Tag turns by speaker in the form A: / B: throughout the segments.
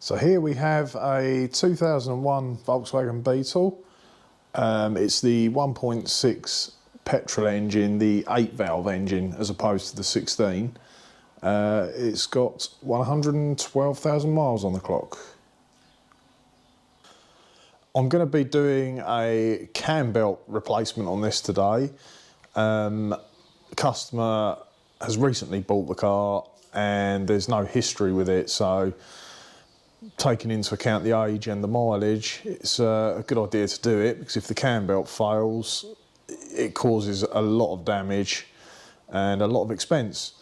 A: So here we have a 2001 Volkswagen Beetle. It's the 1.6 petrol engine, the 8-valve engine as opposed to the 16. It's got 112,000 miles on the clock. I'm going to be doing a cam belt replacement on this today. The customer has recently bought the car and there's no history with it, so taking into account the age and the mileage, it's a good idea to do it, because if the cam belt fails, it causes a lot of damage and a lot of expense.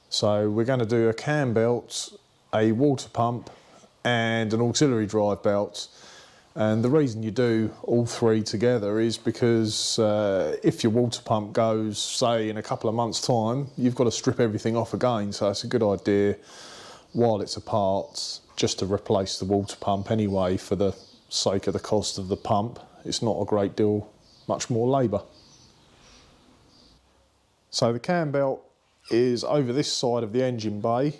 A: So we're going to do a cam belt, a water pump and an auxiliary drive belt. And the reason you do all three together is because if your water pump goes, say, in a couple of months' time, you've got to strip everything off again. So it's a good idea, while it's apart, just to replace the water pump anyway, for the sake of the cost of the pump. It's not a great deal, much more labour. So the cam belt is over this side of the engine bay,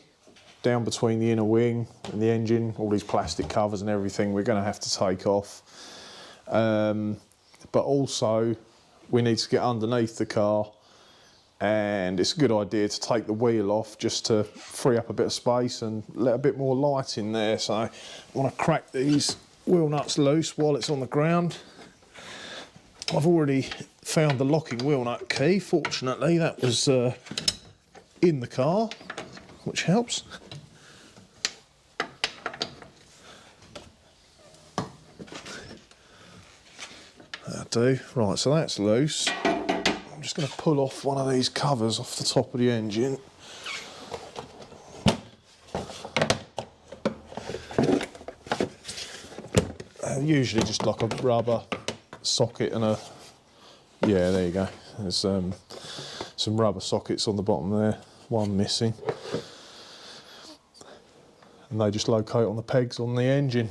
A: down between the inner wing and the engine. All these plastic covers and everything we're going to have to take off. But also we need to get underneath the car, and it's a good idea to take the wheel off just to free up a bit of space and let a bit more light in there. So I want to crack these wheel nuts loose while it's on the ground. I've already found the locking wheel nut key. Fortunately, that was in the car, which helps. That'll do. Right, so that's loose. I'm just going to pull off one of these covers off the top of the engine. Usually just like a rubber socket and a... Yeah, there you go. There's some rubber sockets on the bottom there, one missing. And they just locate on the pegs on the engine.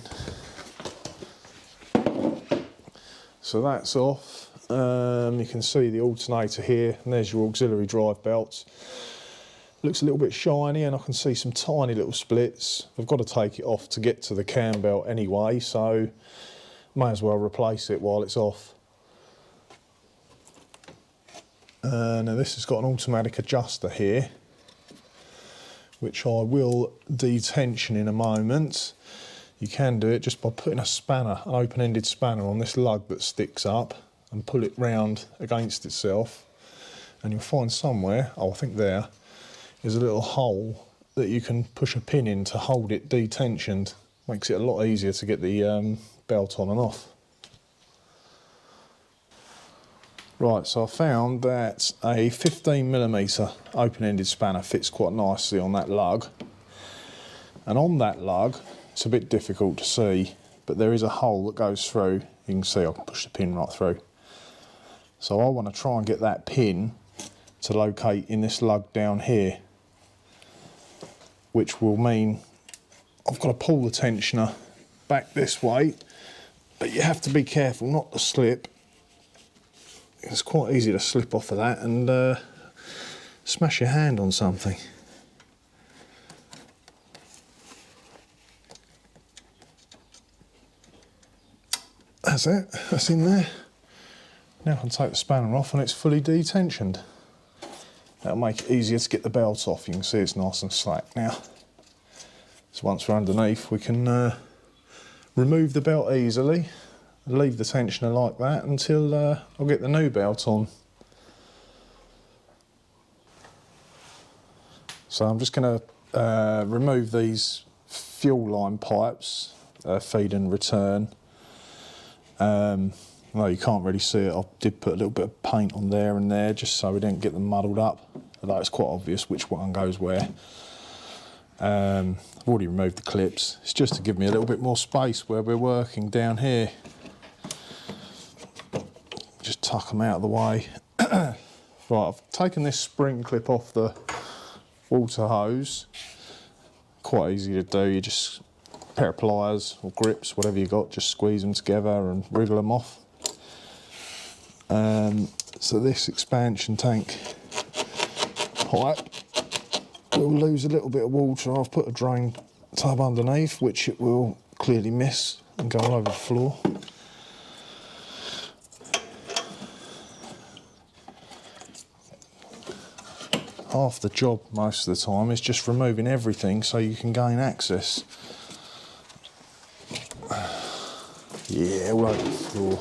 A: So that's off. You can see the alternator here, and there's your auxiliary drive belt. Looks a little bit shiny, and I can see some tiny little splits. I've got to take it off to get to the cam belt anyway, so may as well replace it while it's off. Now this has got an automatic adjuster here, which I will detension in a moment. You can do it just by putting a spanner, an open-ended spanner, on this lug that sticks up and pull it round against itself, and you'll find somewhere, oh, I think there, is a little hole that you can push a pin in to hold it detensioned. Makes it a lot easier to get the belt on and off. Right, so I found that a 15mm open-ended spanner fits quite nicely on that lug, and on that lug, it's a bit difficult to see, but there is a hole that goes through. You can see I can push the pin right through. So I want to try and get that pin to locate in this lug down here, which will mean I've got to pull the tensioner back this way, but you have to be careful not to slip. It's quite easy to slip off of that and smash your hand on something. That's it, that's in there. Now I can take the spanner off and it's fully detensioned. That'll make it easier to get the belt off. You can see it's nice and slack now. So once we're underneath, we can remove the belt easily, leave the tensioner like that until I'll get the new belt on. So I'm just going to remove these fuel line pipes, feed and return. Well, you can't really see it. I did put a little bit of paint on there and there just so we don't get them muddled up, although it's quite obvious which one goes where. I've already removed the clips. It's just to give me a little bit more space where we're working down here. Just tuck them out of the way. Right, I've taken this spring clip off the water hose. Quite easy to do. You just pair of pliers or grips, whatever you got, just squeeze them together and wriggle them off. So this expansion tank pipe will lose a little bit of water. I've put a drain tub underneath, which it will clearly miss and go all over the floor. Half the job most of the time is just removing everything so you can gain access. Yeah, all over the floor.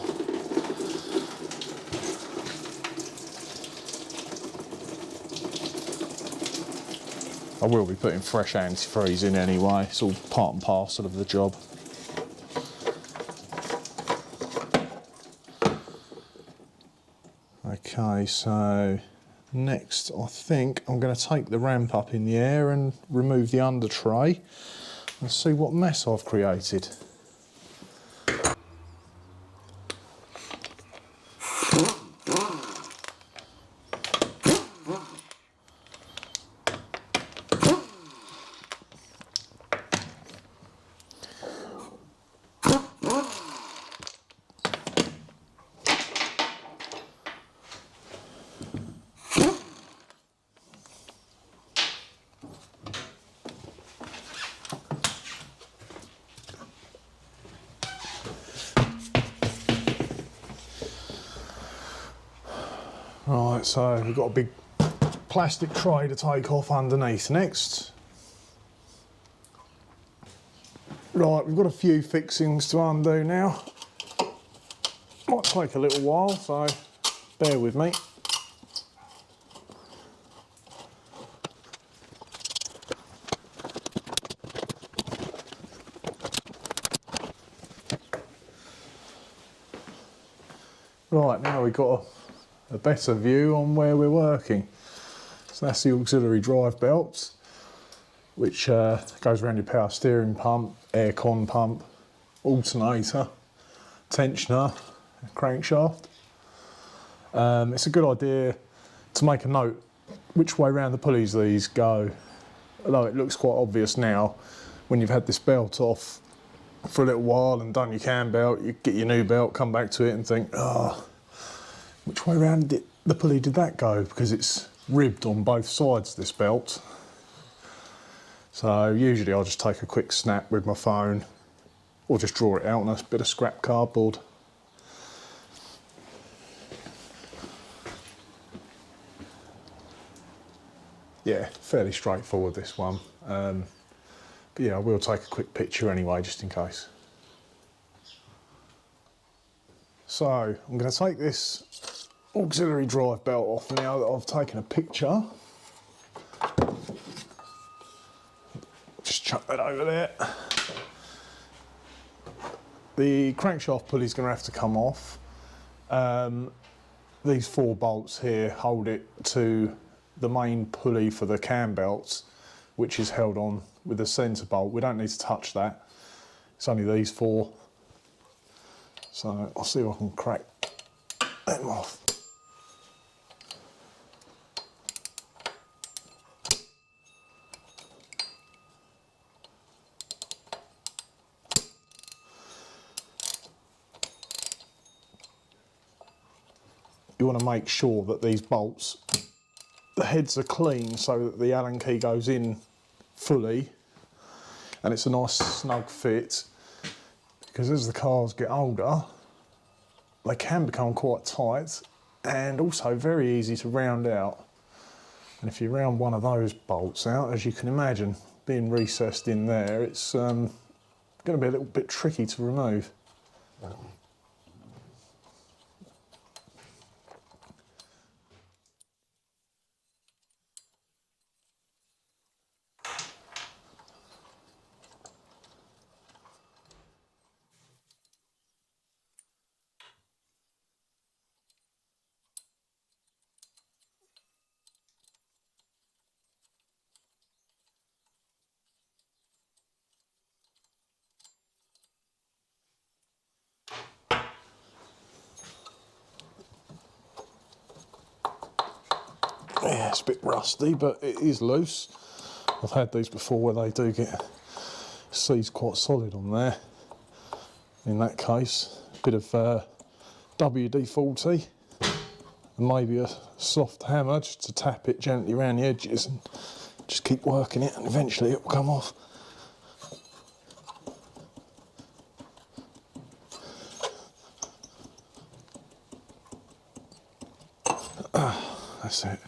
A: I will be putting fresh antifreeze in anyway, it's all part and parcel of the job. Okay, so next I think I'm going to take the ramp up in the air and remove the under tray and see what mess I've created. Right, so we've got a big plastic tray to take off underneath next. Right, we've got a few fixings to undo now. Might take a little while, so bear with me. Right, now we've got a better view on where we're working. So that's the auxiliary drive belts, which goes around your power steering pump, aircon pump, alternator, tensioner, crankshaft. It's a good idea to make a note which way round the pulleys these go. Although it looks quite obvious now, when you've had this belt off for a little while and done your cam belt, you get your new belt, come back to it and think, oh, which way round the pulley did that go? Because it's ribbed on both sides, this belt. So usually I'll just take a quick snap with my phone or just draw it out on a bit of scrap cardboard. Yeah, fairly straightforward this one. But yeah, I will take a quick picture anyway, just in case. So I'm going to take this auxiliary drive belt off now that I've taken a picture. Just chuck that over there. The crankshaft pulley is going to have to come off. These 4 bolts here hold it to the main pulley for the cam belts, which is held on with a centre bolt. We don't need to touch that. It's only these 4. So I'll see if I can crack them off. You want to make sure that these bolts, the heads are clean so that the Allen key goes in fully and it's a nice snug fit, because as the cars get older they can become quite tight and also very easy to round out. And if you round one of those bolts out, as you can imagine, being recessed in there, it's going to be a little bit tricky to remove. Yeah, it's a bit rusty, but it is loose. I've had these before where they do get seized quite solid on there. In that case, a bit of WD-40 and maybe a soft hammer just to tap it gently around the edges and just keep working it, and eventually it will come off. That's it.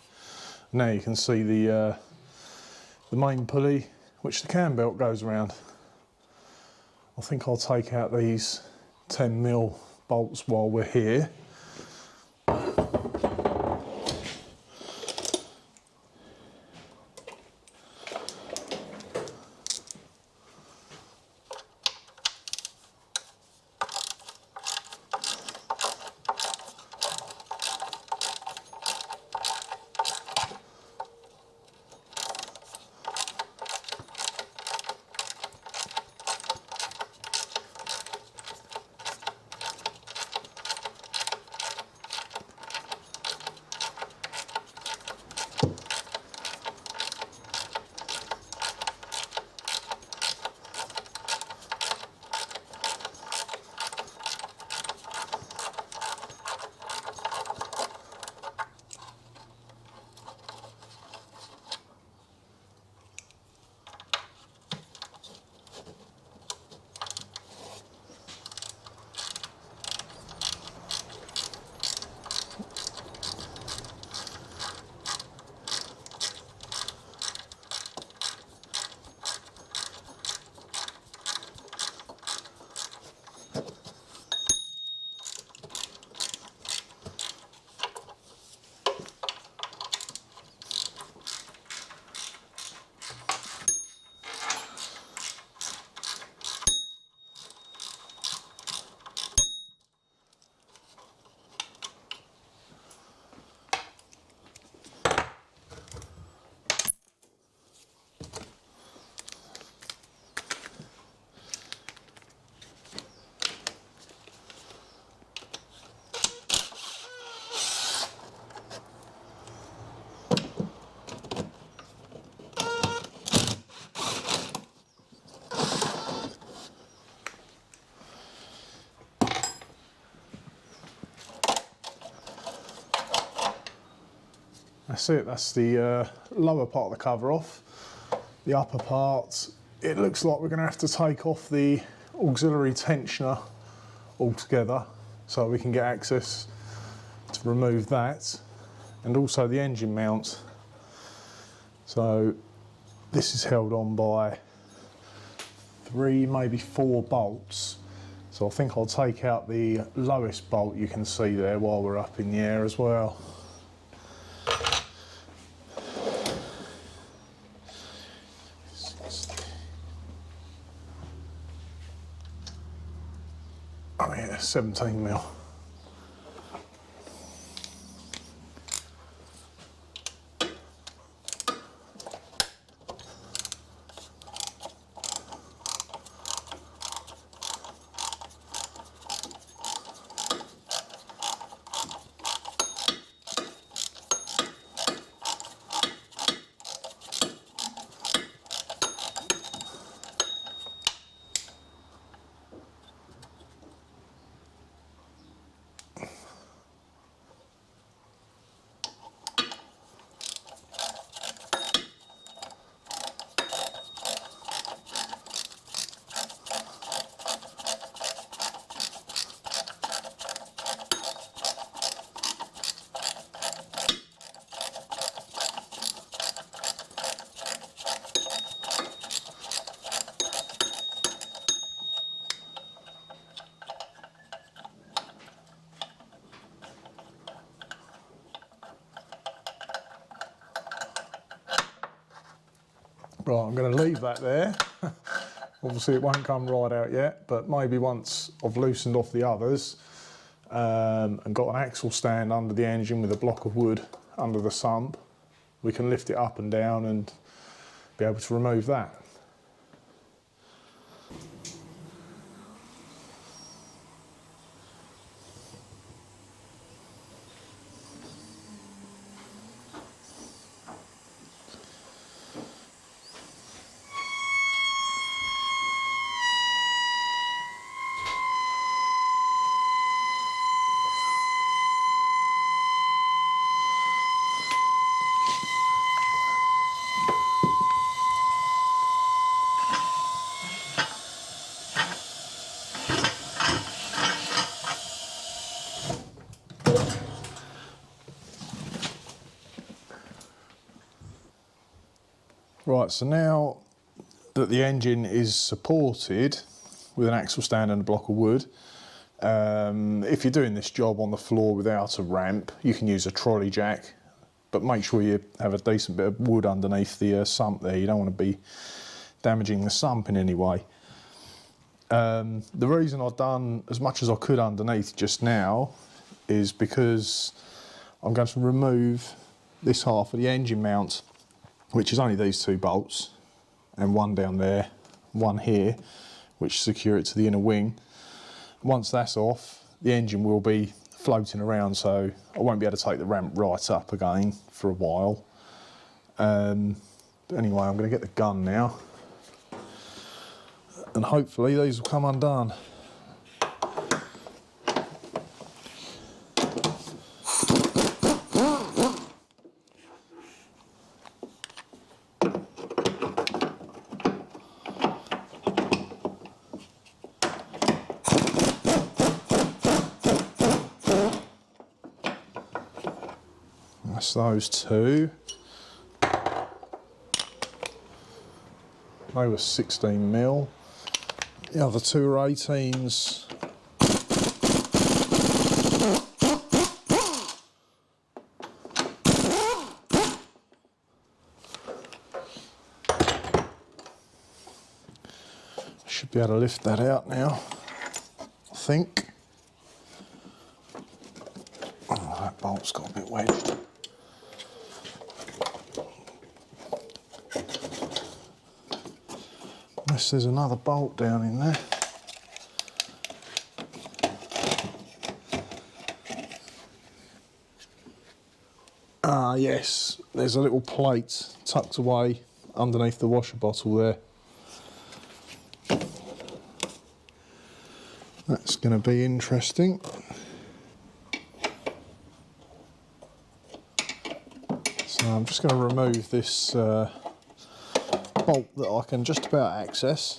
A: Now you can see the main pulley, which the cam belt goes around. I think I'll take out these 10mm bolts while we're here. That's it, that's the lower part of the cover off. The upper part, it looks like we're going to have to take off the auxiliary tensioner altogether so we can get access to remove that, and also the engine mount. So this is held on by 3, maybe 4 bolts. So I think I'll take out the lowest bolt you can see there while we're up in the air as well. Oh yeah, 17mm. Right, I'm going to leave that there. Obviously it won't come right out yet, but maybe once I've loosened off the others and got an axle stand under the engine with a block of wood under the sump, we can lift it up and down and be able to remove that. Right, so now that the engine is supported with an axle stand and a block of wood, if you're doing this job on the floor without a ramp, you can use a trolley jack, but make sure you have a decent bit of wood underneath the sump there. You don't want to be damaging the sump in any way. The reason I've done as much as I could underneath just now is because I'm going to remove this half of the engine mount, which is only these two bolts, and one down there, one here, which secure it to the inner wing. Once that's off, the engine will be floating around, so I won't be able to take the ramp right up again for a while. But anyway, I'm going to get the gun now, and hopefully these will come undone. That's those two. They were 16mm. The other two are 18s. Should be able to lift that out now, I think. Oh, that bolt's got a bit wedged. Unless there's another bolt down in there. Ah, yes, there's a little plate tucked away underneath the washer bottle there. That's going to be interesting. So I'm just going to remove this bolt that I can just about access.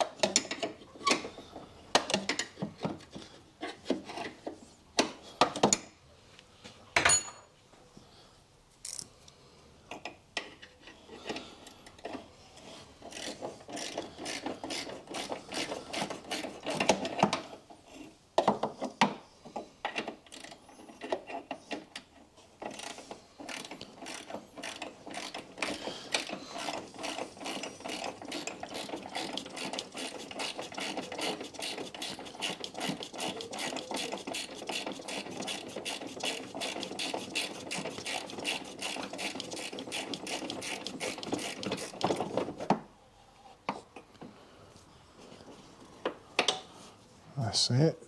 A: That's it.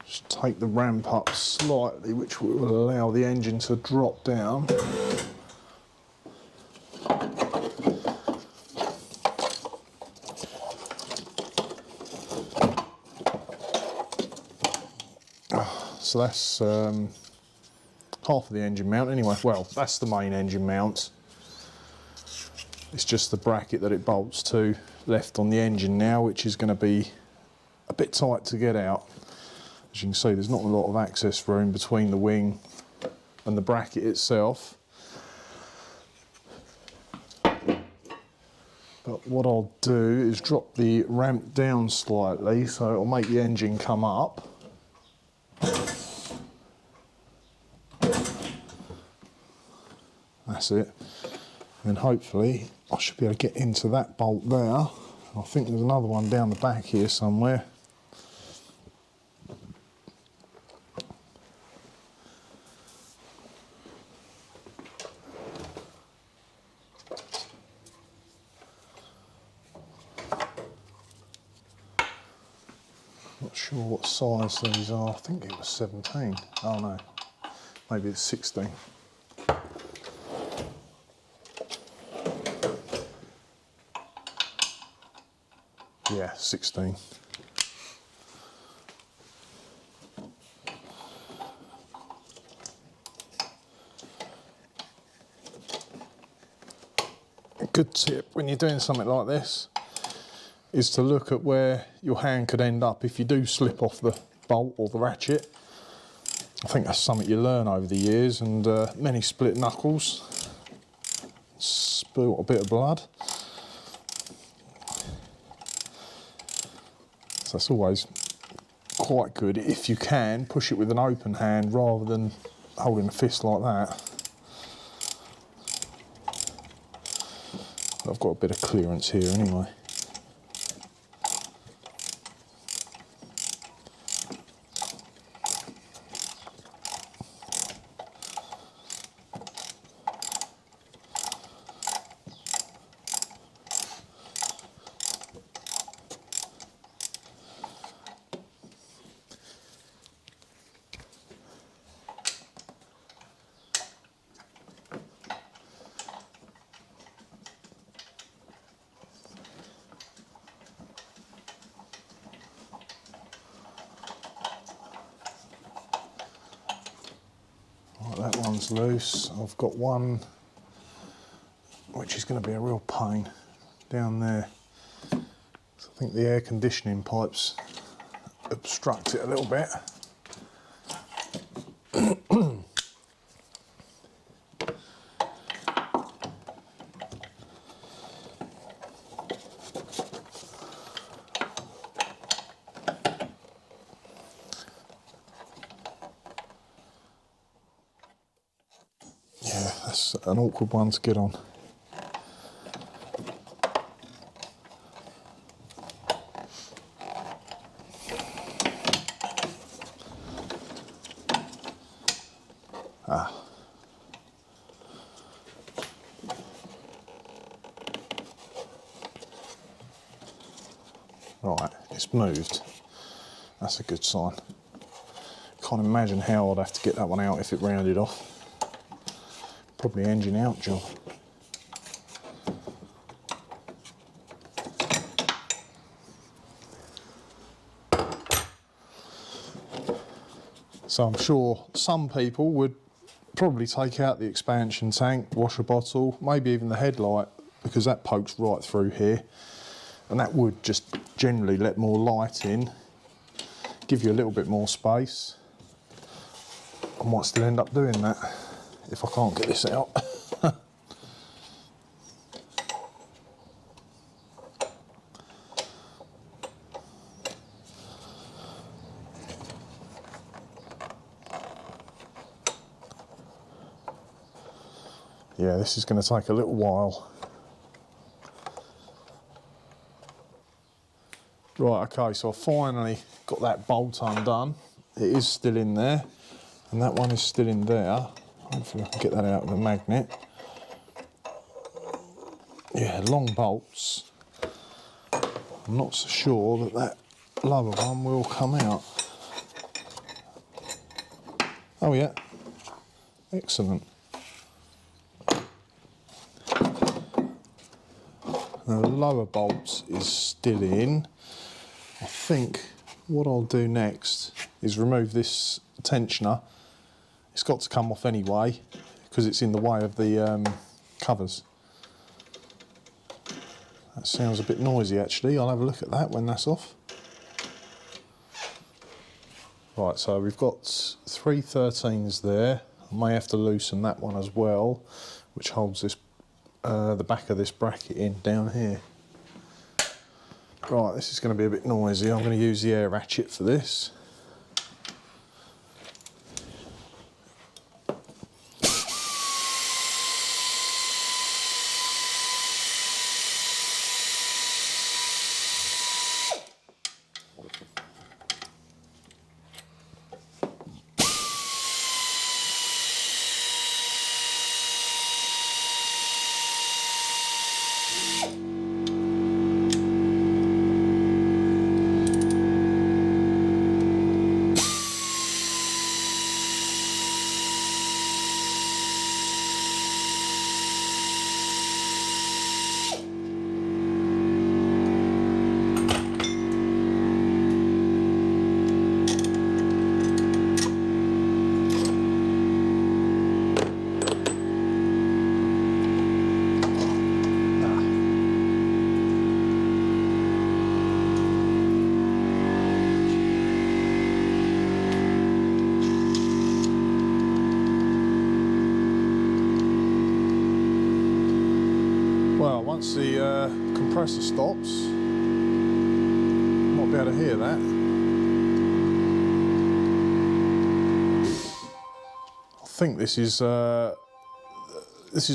A: Just take the ramp up slightly, which will allow the engine to drop down. So that's half of the engine mount anyway. Well, that's the main engine mount. It's just the bracket that it bolts to left on the engine now, which is going to be a bit tight to get out. As you can see, there's not a lot of access room between the wing and the bracket itself. But what I'll do is drop the ramp down slightly so it'll make the engine come up. That's it. And then hopefully I should be able to get into that bolt there. I think there's another one down the back here somewhere. Not sure what size these are. I think it was 17. Oh no, maybe it's 16. Yeah, 16. good tip when you're doing something like this is to look at where your hand could end up if you do slip off the bolt or the ratchet. I think that's something you learn over the years, and many split knuckles, spilt a bit of blood. So that's always quite good if you can push it with an open hand rather than holding a fist like that. I've got a bit of clearance here anyway. That one's loose. I've got one which is going to be a real pain down there. So I think the air conditioning pipes obstruct it a little bit. Yeah, that's an awkward one to get on. Right, it's moved. That's a good sign. Can't imagine how I'd have to get that one out if it rounded off. Probably engine out job. So I'm sure some people would probably take out the expansion tank, washer bottle, maybe even the headlight, because that pokes right through here. And that would just generally let more light in, give you a little bit more space. I might still end up doing that if I can't get this out. Yeah, this is going to take a little while. Right, okay, so I finally got that bolt undone. It is still in there, and that one is still in there. Hopefully I can get that out with a magnet. Yeah, long bolts. I'm not so sure that that lower one will come out. Oh yeah, excellent. Now the lower bolts is still in. I think what I'll do next is remove this tensioner. It's got to come off anyway because it's in the way of the covers. That sounds a bit noisy actually. I'll have a look at that when that's off. Right, so we've got 3 13s there. I may have to loosen that one as well, which holds this the back of this bracket in down here. Right, this is going to be a bit noisy. I'm going to use the air ratchet for this. once the compressor stops, you might be able to hear that. I think this is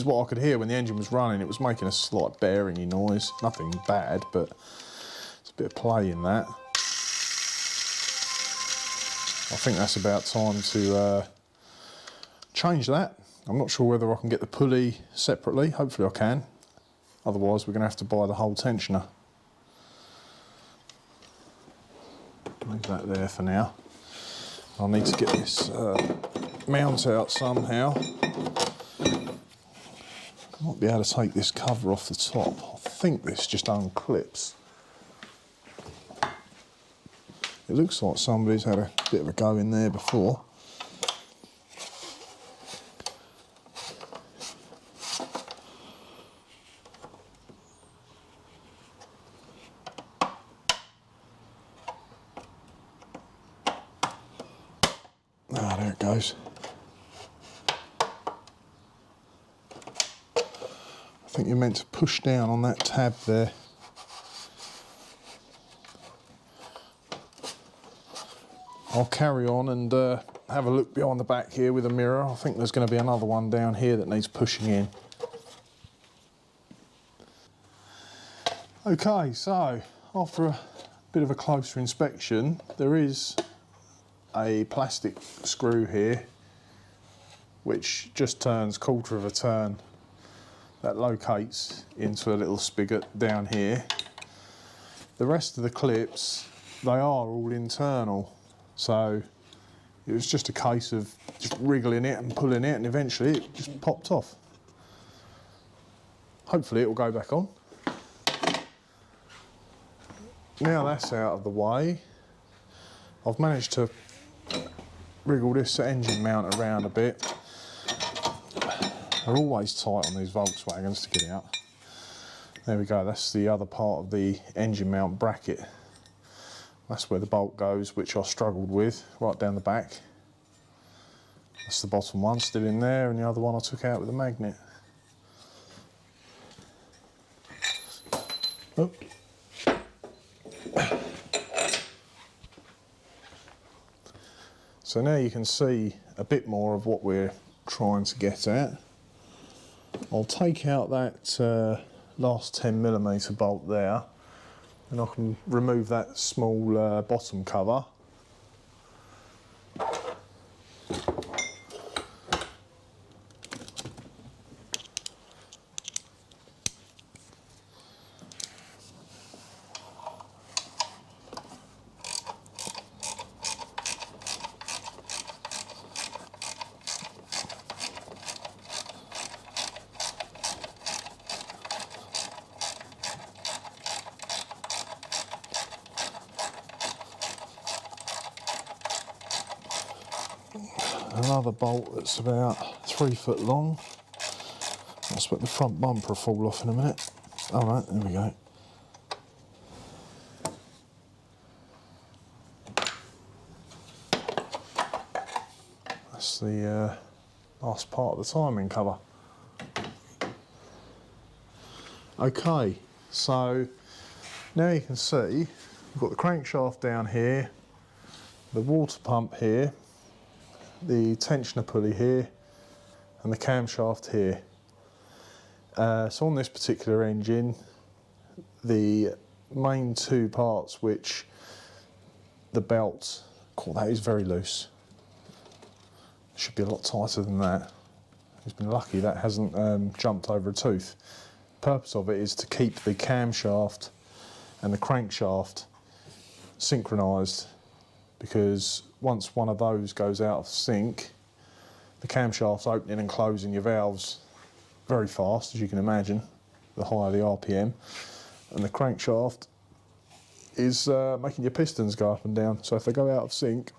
A: what I could hear when the engine was running. It was making a slight bearingy noise, nothing bad, but it's a bit of play in that. I think that's about time to change that. I'm not sure whether I can get the pulley separately. Hopefully I can. Otherwise we're going to have to buy the whole tensioner. Leave that there for now. I'll need to get this mount out somehow. I might be able to take this cover off the top. I think this just unclips. It looks like somebody's had a bit of a go in there before. Ah, there it goes. I think you're meant to push down on that tab there. I'll carry on and have a look behind the back here with a mirror. I think there's going to be another one down here that needs pushing in. Okay, so after a bit of a closer inspection, there is a plastic screw here which just turns quarter of a turn. That locates into a little spigot down here. The rest of the clips, they are all internal. So it was just a case of just wriggling it and pulling it, and eventually it just popped off. Hopefully it will go back on. Now that's out of the way, I've managed to wriggle this engine mount around a bit. They're always tight on these Volkswagens to get it out. There we go, that's the other part of the engine mount bracket. That's where the bolt goes, which I struggled with, right down the back. That's the bottom one, still in there, and the other one I took out with a magnet. Oh. So now you can see a bit more of what we're trying to get at. I'll take out that last 10mm bolt there, and I can remove that small bottom cover. Another bolt that's about 3 foot long. I expect the front bumper will fall off in a minute. Alright, there we go. That's the last part of the timing cover. Okay, so now you can see we've got the crankshaft down here, the water pump here, the tensioner pulley here, and the camshaft here. So on this particular engine, the main two parts, which the belt, that is very loose. Should be a lot tighter than that. It's been lucky that hasn't jumped over a tooth. The purpose of it is to keep the camshaft and the crankshaft synchronised, because once one of those goes out of sync, the camshaft's opening and closing your valves very fast, as you can imagine, the higher the RPM, and the crankshaft is making your pistons go up and down. So if they go out of sync,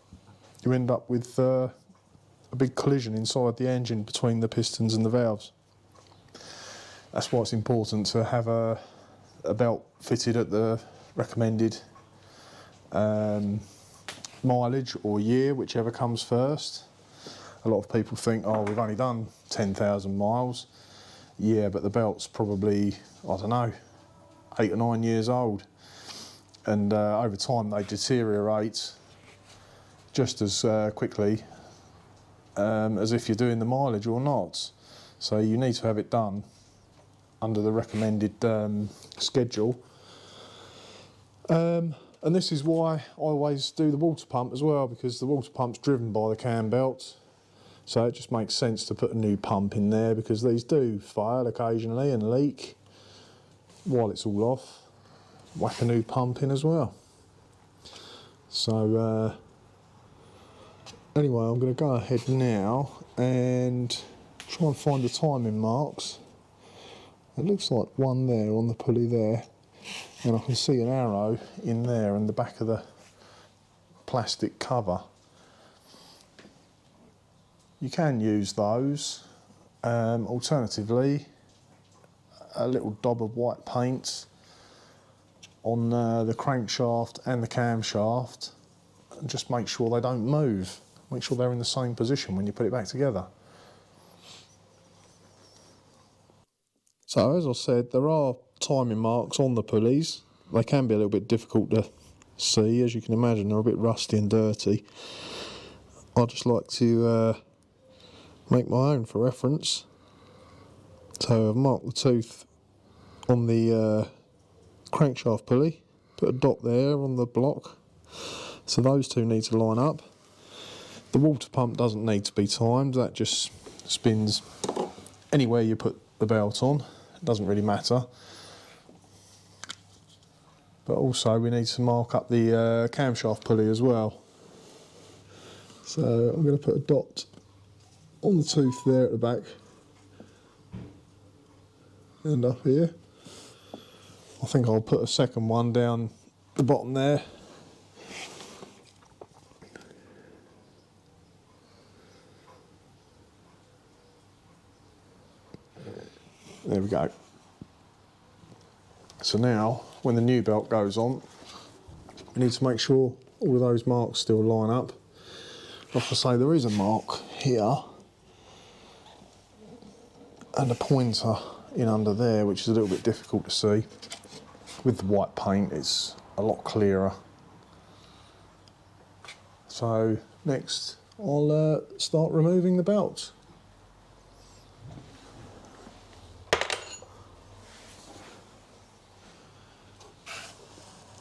A: you end up with a big collision inside the engine between the pistons and the valves. That's why it's important to have a belt fitted at the recommended mileage or year, whichever comes first. A lot of people think, oh, we've only done 10,000 miles. Yeah, but the belt's probably, I don't know, 8 or 9 years old. And over time they deteriorate just as quickly as if you're doing the mileage or not. So you need to have it done under the recommended schedule. And this is why I always do the water pump as well, because the water pump's driven by the cam belt. So it just makes sense to put a new pump in there, because these do fail occasionally and leak. While it's all off, whack a new pump in as well. So anyway, I'm going to go ahead now and try and find the timing marks. It looks like one there on the pulley there, and I can see an arrow in there in the back of the plastic cover. You can use those. Alternatively, a little dab of white paint on the crankshaft and the camshaft, and just make sure they don't move. Make sure they're in the same position when you put it back together. So as I said, there are timing marks on the pulleys. They can be a little bit difficult to see. As you can imagine, they're a bit rusty and dirty. I just like to make my own for reference. So I've marked the tooth on the crankshaft pulley, put a dot there on the block, so those two need to line up. The water pump doesn't need to be timed, that just spins anywhere you put the belt on, it doesn't really matter. But also we need to mark up the camshaft pulley as well. So I'm going to put a dot on the tooth there at the back and up here. I think I'll put a second one down the bottom there. There we go. So now, when the new belt goes on, we need to make sure all of those marks still line up. Like I say, there is a mark here and a pointer in under there, which is a little bit difficult to see. With the white paint, it's a lot clearer. So next, I'll start removing the belt.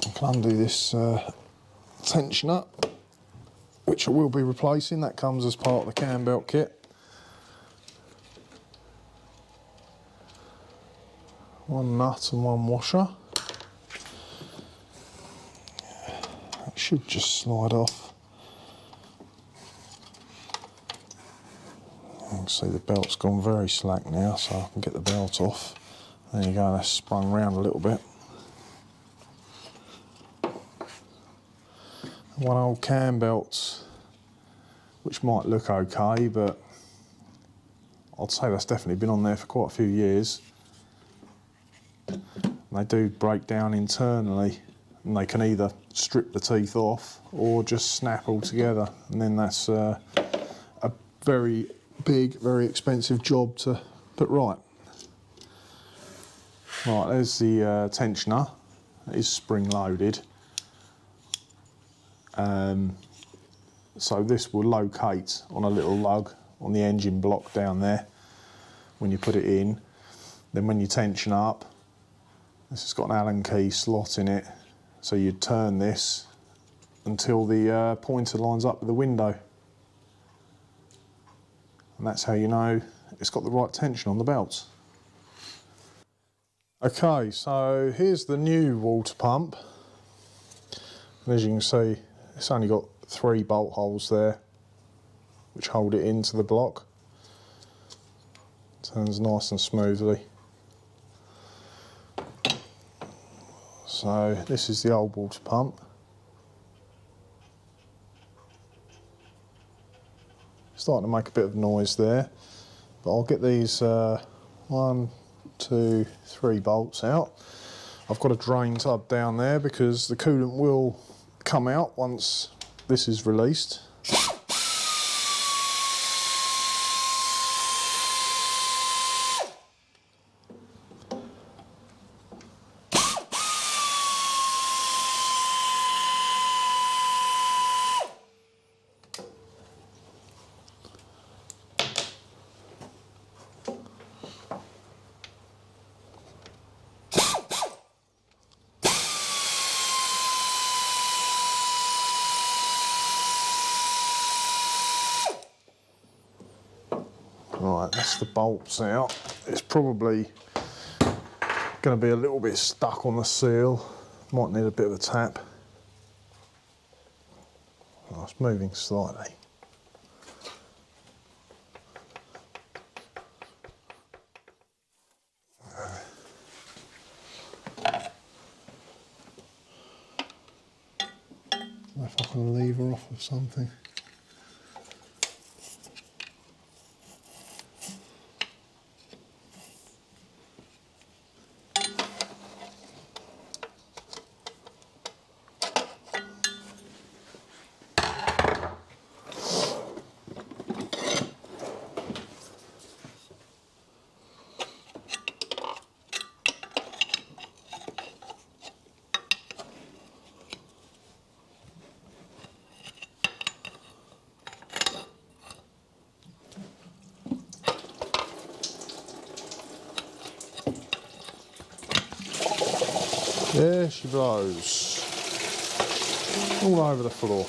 A: I can undo this tensioner, which I will be replacing. That comes as part of the cam belt kit. One nut and one washer. It should just slide off. You can see the belt's gone very slack now, so I can get the belt off. There you go, that's sprung round a little bit. One old cam belt, which might look okay, but I'd say that's definitely been on there for quite a few years. They do break down internally, and they can either strip the teeth off or just snap all together, and then that's a very big, very expensive job to put right. Right, there's the tensioner. It is spring loaded. So this will locate on a little lug on the engine block down there when you put it in. Then when you tension up, this has got an Allen key slot in it, so you turn this until the pointer lines up with the window. And that's how you know it's got the right tension on the belt. Okay, so here's the new water pump. And as you can see, it's only got 3 bolt holes there, which hold it into the block. Turns nice and smoothly. So this is the old water pump. Starting to make a bit of noise there, but I'll get these 1, 2, 3 bolts out. I've got a drain tub down there because the coolant will come out once this is released. Right, that's the bolts out. It's probably going to be a little bit stuck on the seal. Might need a bit of a tap. Oh, it's moving slightly. If I can lever off of something. There she blows, all over the floor.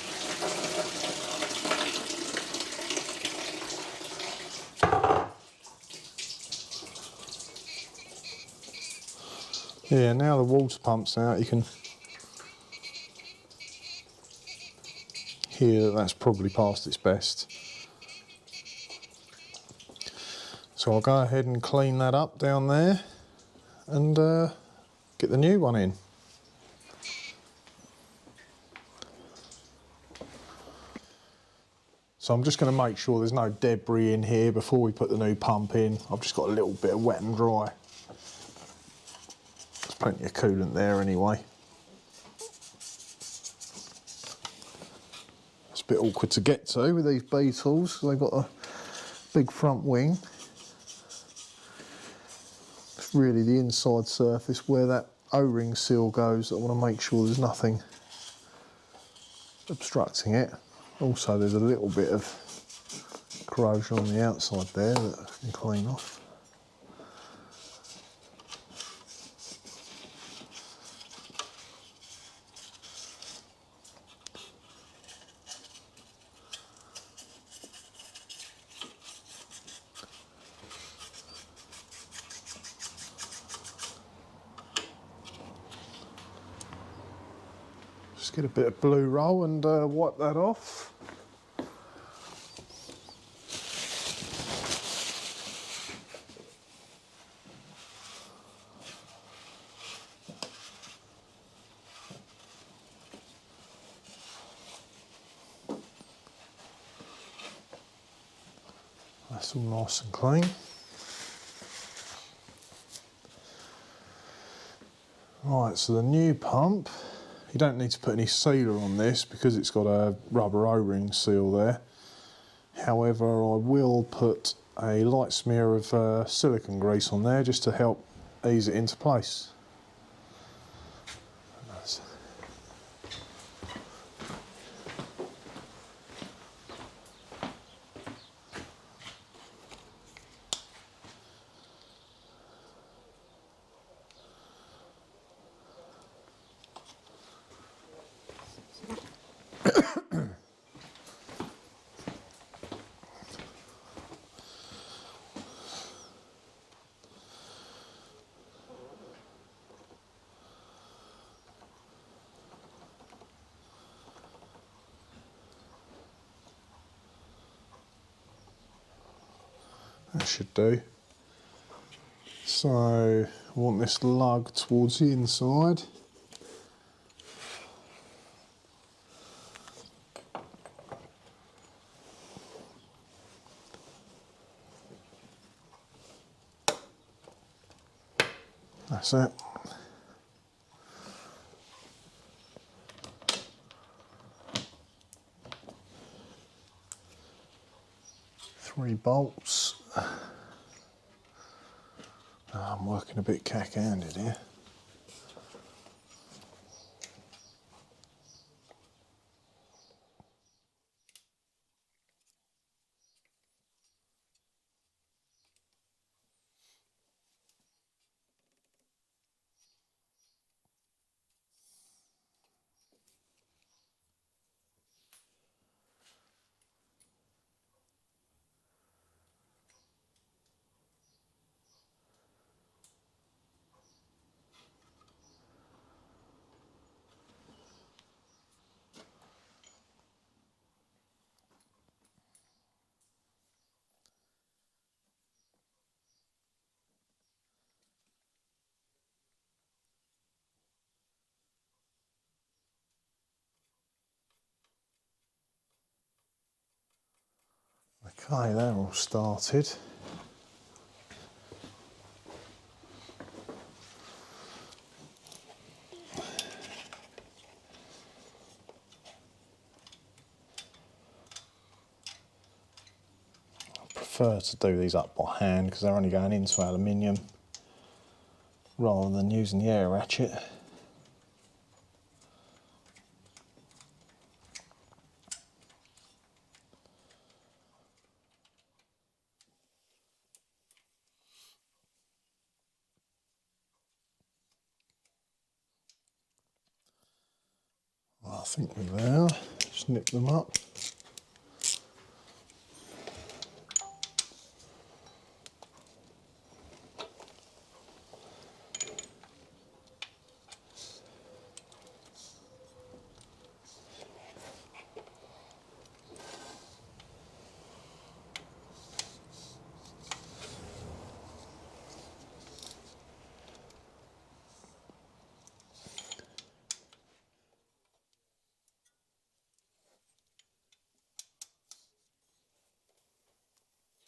A: Yeah, now the water pump's out, you can hear that that's probably past its best. So I'll go ahead and clean that up down there and get the new one in. So I'm just going to make sure there's no debris in here before we put the new pump in. I've just got a little bit of wet and dry. There's plenty of coolant there anyway. It's a bit awkward to get to with these Beetles because they've got a big front wing. It's really the inside surface where that O-ring seal goes that I want to make sure there's nothing obstructing it. Also, there's a little bit of corrosion on the outside there that I can clean off. Just get a bit of blue roll and wipe that off. That's all nice and clean. Right, so the new pump, you don't need to put any sealer on this because it's got a rubber O-ring seal there. However, I will put a light smear of silicone grease on there just to help ease it into place. That should do. So I want this lug towards the inside. That's it. Three bolts. Oh, I'm working a bit cack-handed here. Okay, they're all started. I prefer to do these up by hand because they're only going into aluminium rather than using the air ratchet. I think we're there. Just nip them up.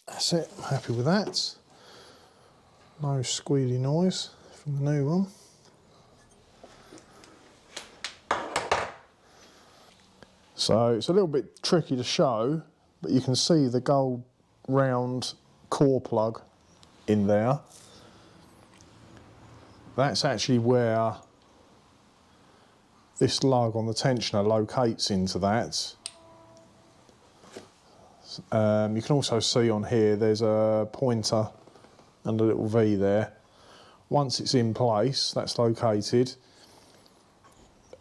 A: That's it, I'm happy with that. No squealy noise from the new one. So it's a little bit tricky to show, but you can see the gold round core plug in there. That's actually where this lug on the tensioner locates into that. You can also see on here there's a pointer and a little V there. Once it's in place, that's located,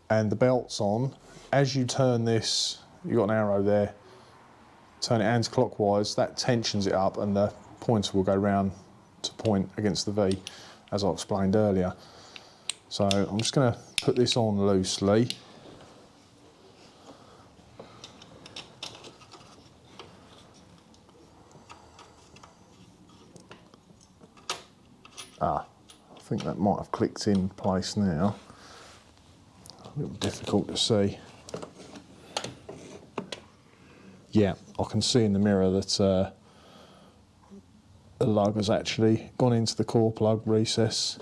A: and the belt's on. As you turn this, you've got an arrow there, turn it anti-clockwise, that tensions it up and the pointer will go round to point against the V, as I explained earlier. So I'm just going to put this on loosely. I think that might have clicked in place now. A little difficult to see. Yeah, I can see in the mirror that the lug has actually gone into the core plug recess.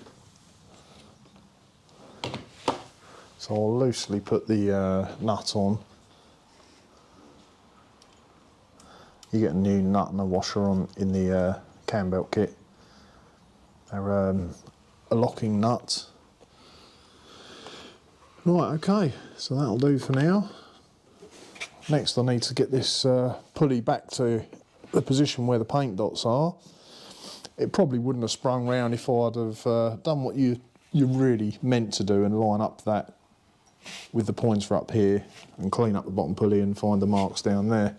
A: So I'll loosely put the nut on. You get a new nut and a washer on in the cam belt kit. They're a locking nut. Right, okay, so that'll do for now. Next I need to get this pulley back to the position where the paint dots are. It probably wouldn't have sprung round if I'd have done what you really meant to do and line up that with the pointer up here and clean up the bottom pulley and find the marks down there.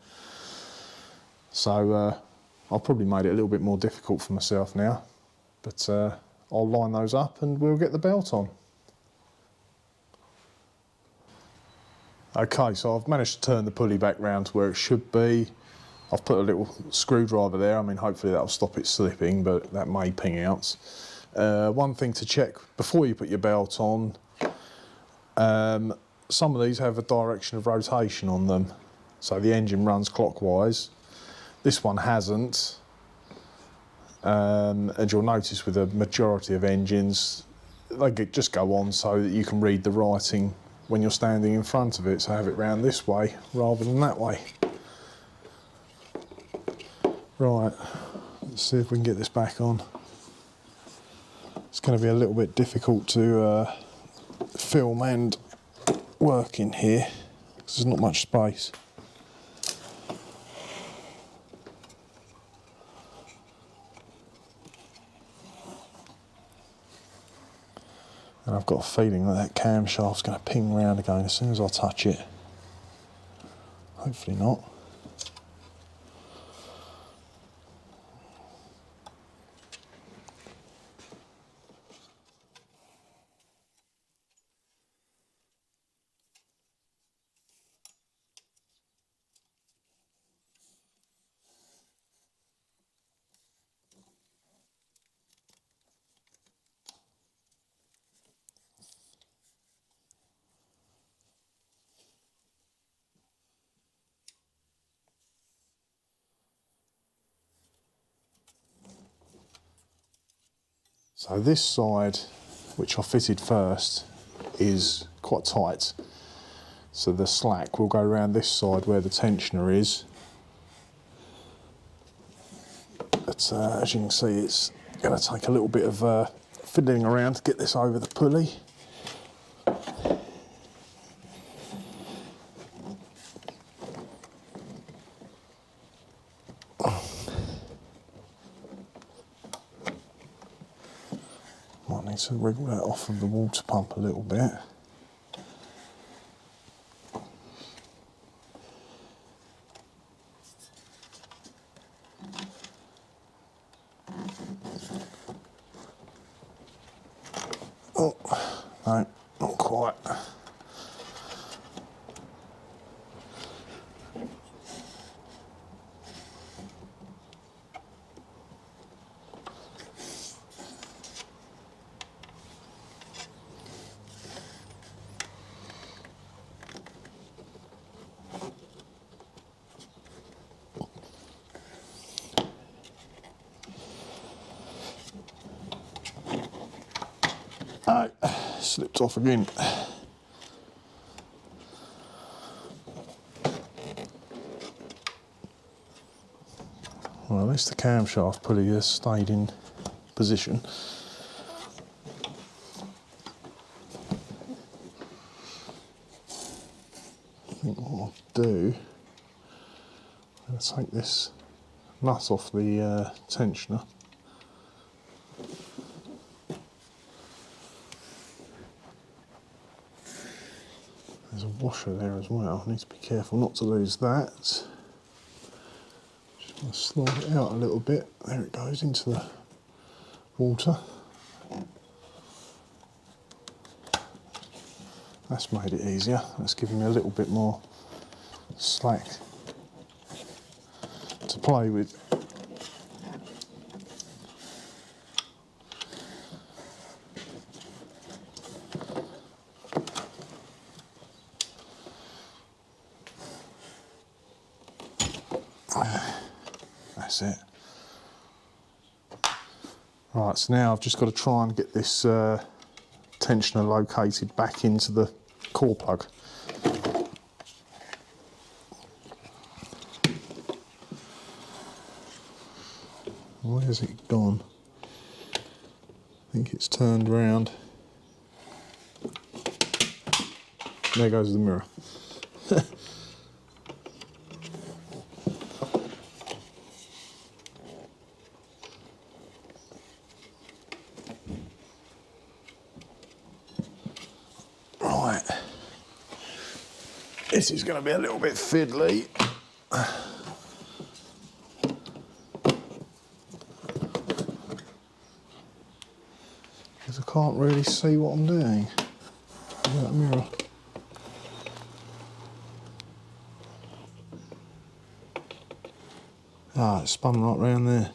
A: So I've probably made it a little bit more difficult for myself now, but I'll line those up and we'll get the belt on. Okay, so I've managed to turn the pulley back round to where it should be. I've put a little screwdriver there. I mean, hopefully that'll stop it slipping, but that may ping out. One thing to check before you put your belt on, some of these have a direction of rotation on them. So the engine runs clockwise. This one hasn't. And you'll notice with a majority of engines, they just go on so that you can read the writing when you're standing in front of it, so have it round this way rather than that way. Right, let's see if we can get this back on. It's going to be a little bit difficult to film and work in here because there's not much space. And I've got a feeling that that camshaft's going to ping round again as soon as I touch it. Hopefully not. So this side, which I fitted first, is quite tight. So the slack will go around this side where the tensioner is. But as you can see, it's going to take a little bit of fiddling around to get this over the pulley. Might need to wriggle that off of the water pump a little bit. Oh, no, not quite. Oh, slipped off again. Well, at least the camshaft pulley has stayed in position. I think what I'll do, I'm going to take this nut off the tensioner. There's a washer there as well. I need to be careful not to lose that. Just going to slide it out a little bit. There it goes into the water. That's made it easier. That's given me a little bit more slack to play with. That's it. Right, so now I've just got to try and get this tensioner located back into the core plug. Where's it gone? I think it's turned round. There goes the mirror. Right. This is going to be a little bit fiddly. Because I can't really see what I'm doing. Look at that mirror. Ah, it's spun right round there.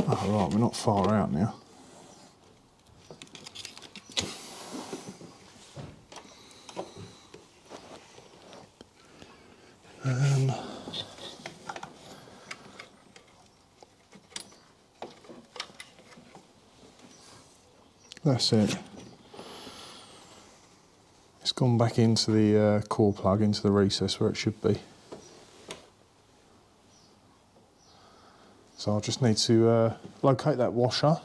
A: Oh, right, we're not far out now. That's it. It's gone back into the core plug, into the recess where it should be. So I'll just need to locate that washer.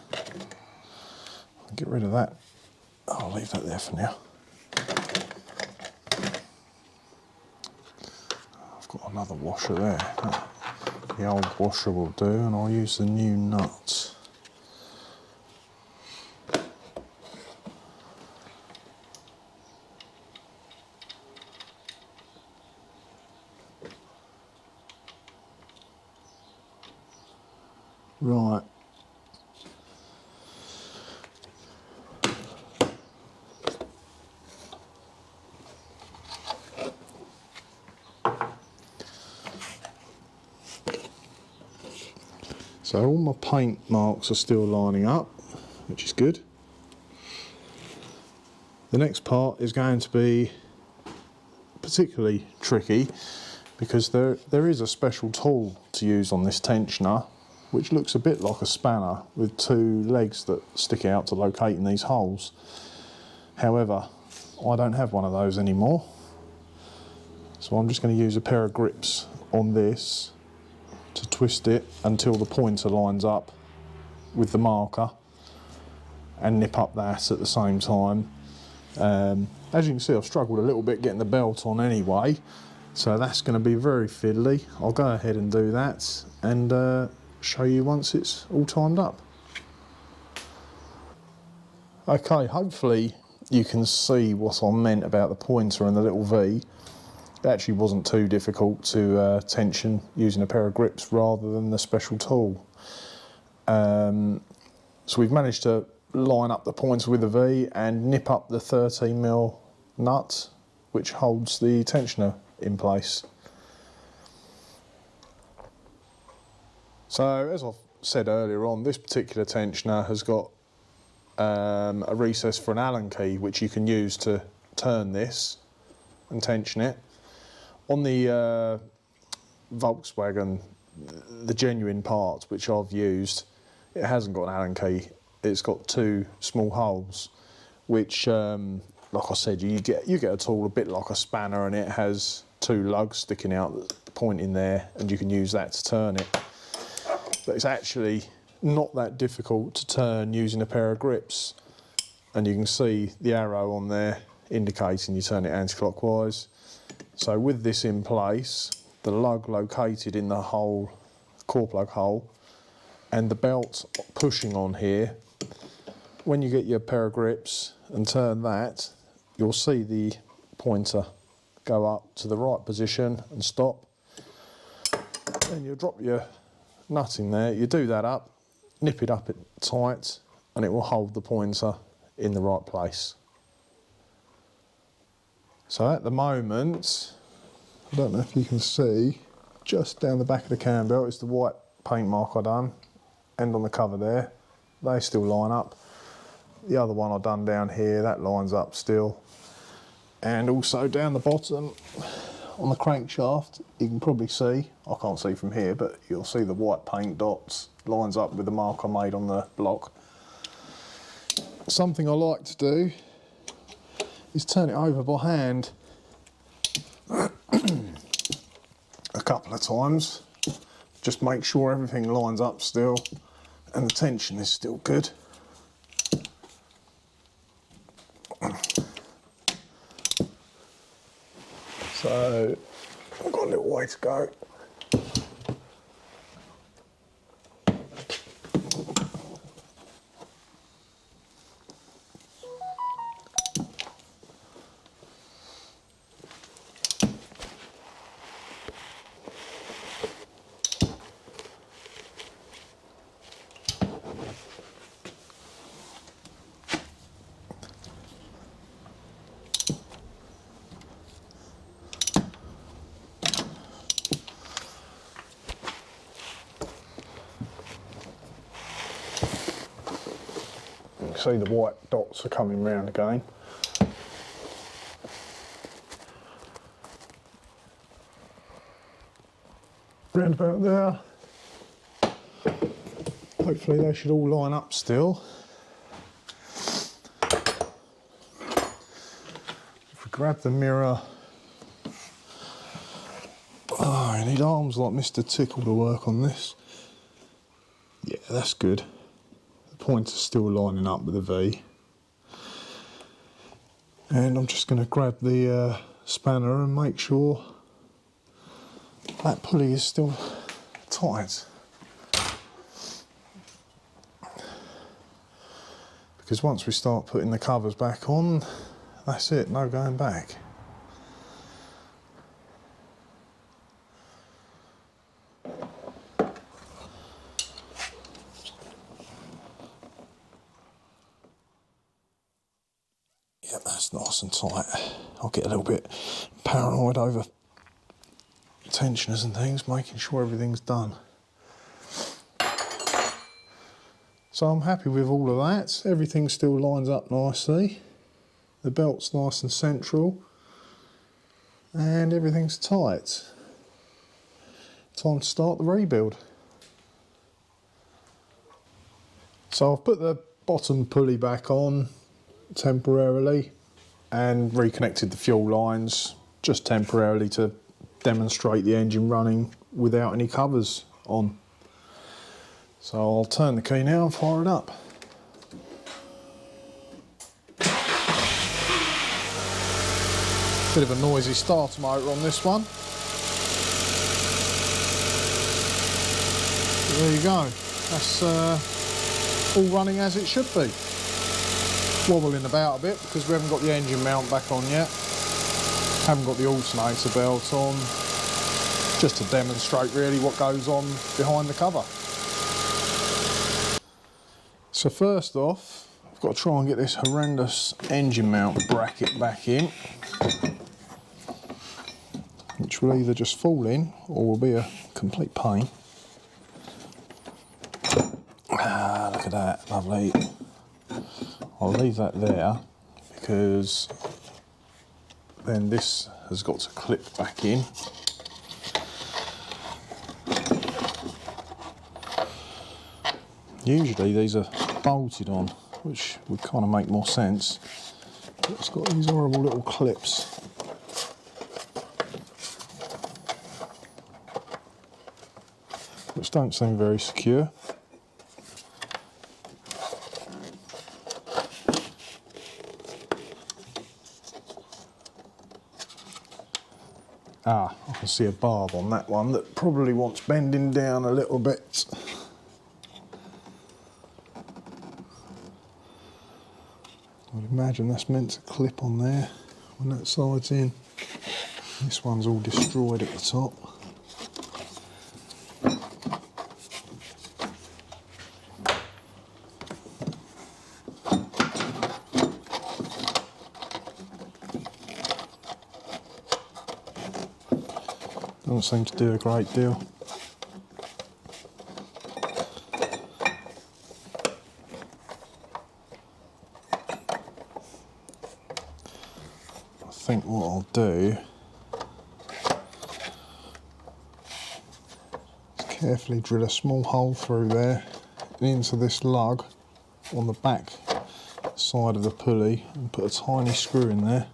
A: Get rid of that. I'll leave that there for now. I've got another washer there. The old washer will do, and I'll use the new nut. Right. So all my paint marks are still lining up, which is good. The next part is going to be particularly tricky because there is a special tool to use on this tensioner which looks a bit like a spanner with two legs that stick out to locate in these holes. However, I don't have one of those anymore, so I'm just going to use a pair of grips on this to twist it until the pointer lines up with the marker and nip up that at the same time. As you can see, I've struggled a little bit getting the belt on anyway, so that's going to be very fiddly. I'll go ahead and do that and show you once it's all timed up. Okay, hopefully you can see what I meant about the pointer and the little V. It actually wasn't too difficult to tension using a pair of grips rather than the special tool. So we've managed to line up the pointer with a V and nip up the 13mm nut which holds the tensioner in place. So as I've said earlier on, this particular tensioner has got a recess for an Allen key which you can use to turn this and tension it. On the Volkswagen, the genuine parts which I've used, it hasn't got an Allen key. It's got two small holes, which, like I said, you get a tool a bit like a spanner, and it has two lugs sticking out, pointing there, and you can use that to turn it. But it's actually not that difficult to turn using a pair of grips, and you can see the arrow on there indicating you turn it anti-clockwise. So with this in place, the lug located in the hole, core plug hole, and the belt pushing on here, when you get your pair of grips and turn that, you'll see the pointer go up to the right position and stop. Then you'll drop your nut in there, you do that up, nip it up tight, and it will hold the pointer in the right place. So at the moment, I don't know if you can see, just down the back of the cam belt is the white paint mark I done, and on the cover there, they still line up. The other one I done down here, that lines up still. And also down the bottom, on the crankshaft, you can probably see, I can't see from here, but you'll see the white paint dots lines up with the mark I made on the block. Something I like to do is turn it over by hand a couple of times. Just make sure everything lines up still and the tension is still good. So I've got a little way to go. See the white dots are coming round again. Round about there. Hopefully they should all line up still. If we grab the mirror, oh, I need arms like Mr. Tickle to work on this. Yeah, that's good. Pointer's still lining up with a V. And I'm just going to grab the spanner and make sure that pulley is still tight. Because once we start putting the covers back on, that's it, no going back. That's nice and tight. I'll get a little bit paranoid over tensioners and things, making sure everything's done. So I'm happy with all of that. Everything still lines up nicely. The belt's nice and central. And everything's tight. Time to start the rebuild. So I've put the bottom pulley back on temporarily and reconnected the fuel lines just temporarily to demonstrate the engine running without any covers on. So I'll turn the key now and fire it up. Bit of a noisy starter motor on this one. But there you go. That's all running as it should be. Wobbling about a bit because we haven't got the engine mount back on yet. Haven't got the alternator belt on. Just to demonstrate really what goes on behind the cover. So first off, I've got to try and get this horrendous engine mount bracket back in, which will either just fall in or will be a complete pain. Ah, look at that, lovely. I'll leave that there because then this has got to clip back in. Usually these are bolted on, which would kind of make more sense. But it's got these horrible little clips. Which don't seem very secure. Ah, I can see a barb on that one that probably wants bending down a little bit. I'd imagine that's meant to clip on there when that side's in. This one's all destroyed at the top. Doesn't seem to do a great deal. I think what I'll do is carefully drill a small hole through there and into this lug on the back side of the pulley and put a tiny screw in there.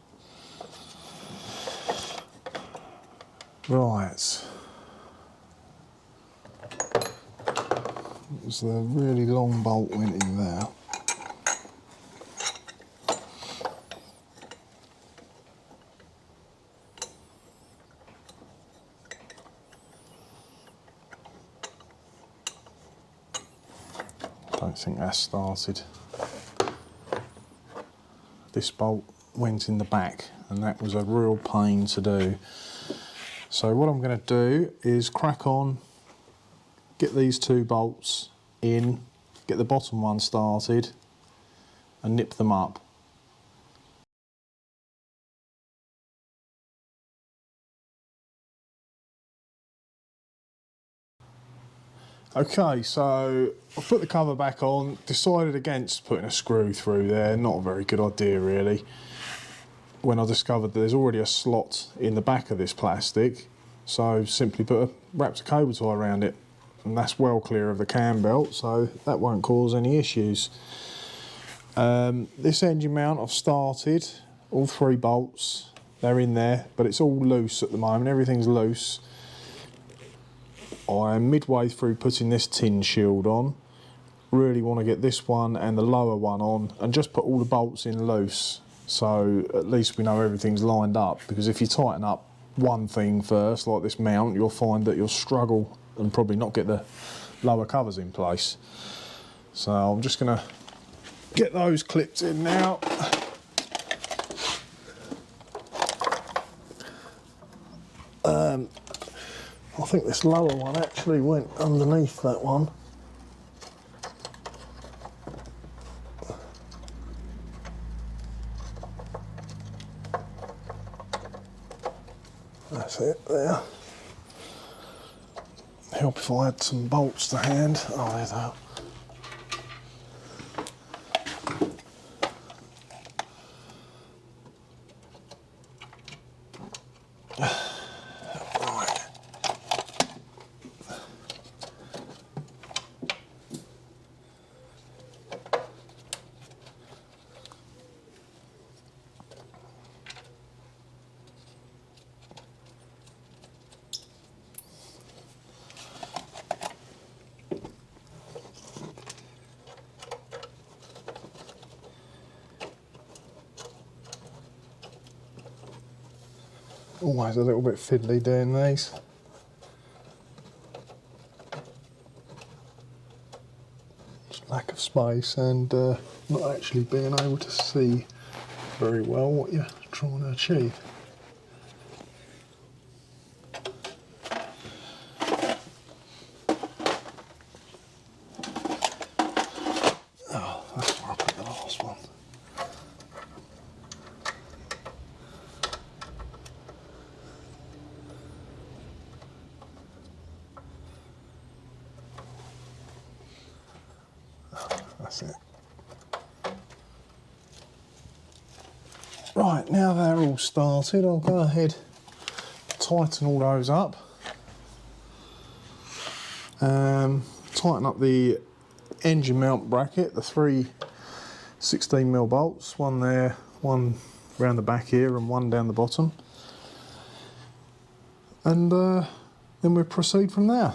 A: Right, so the really long bolt went in there. Don't think that's started. This bolt went in the back and that was a real pain to do. So what I'm going to do is crack on, get these two bolts in, get the bottom one started and nip them up. Okay, so I've put the cover back on, decided against putting a screw through there, not a very good idea really. When I discovered that there's already a slot in the back of this plastic, so simply wrapped a cable tie around it, and that's well clear of the cam belt, so that won't cause any issues. This engine mount I've started, all three bolts, they're in there, but it's all loose at the moment, everything's loose. I'm midway through putting this tin shield on. Really want to get this one and the lower one on and just put all the bolts in loose, so at least we know everything's lined up, because if you tighten up one thing first, like this mount, you'll find that you'll struggle and probably not get the lower covers in place. So I'm just going to get those clipped in now. I think this lower one actually went underneath that one. there. Help if I had some bolts to hand. Oh, there they are. Always a little bit fiddly doing these. Just lack of space and not actually being able to see very well what you're trying to achieve. Oh, that's where I put the last one. That's it. Right, now they're all started, I'll go ahead, tighten all those up. Tighten up the engine mount bracket, the three 16mm bolts, one there, one round the back here and one down the bottom. And then we'll proceed from there.